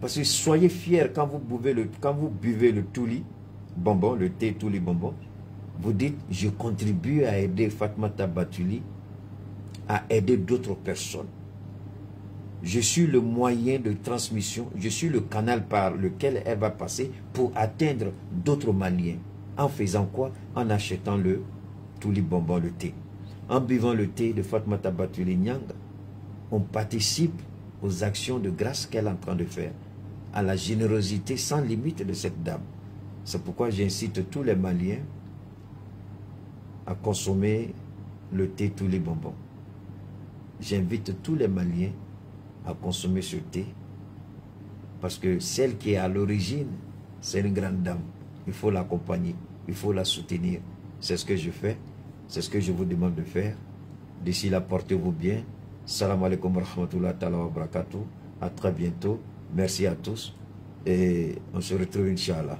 parce que soyez fiers quand vous buvez le Touli bonbon, le thé Touli bonbon, vous dites je contribue à aider Fatoumata Batuli à aider d'autres personnes. Je suis le moyen de transmission, je suis le canal par lequel elle va passer pour atteindre d'autres Maliens. En faisant quoi? En achetant le Touli bonbon, le thé. En buvant le thé de Fatoumata Batuli Nyang, on participe aux actions de grâce qu'elle est en train de faire, à la générosité sans limite de cette dame. C'est pourquoi j'incite tous les Maliens à consommer le thé Touli bonbon. J'invite tous les Maliens à consommer ce thé, parce que celle qui est à l'origine, c'est une grande dame. Il faut l'accompagner, il faut la soutenir. C'est ce que je fais, c'est ce que je vous demande de faire. D'ici là, portez-vous bien. Salam alaikum wa rahmatullahi wa barakatuh. À très bientôt. Merci à tous. Et on se retrouve, Inch'Allah.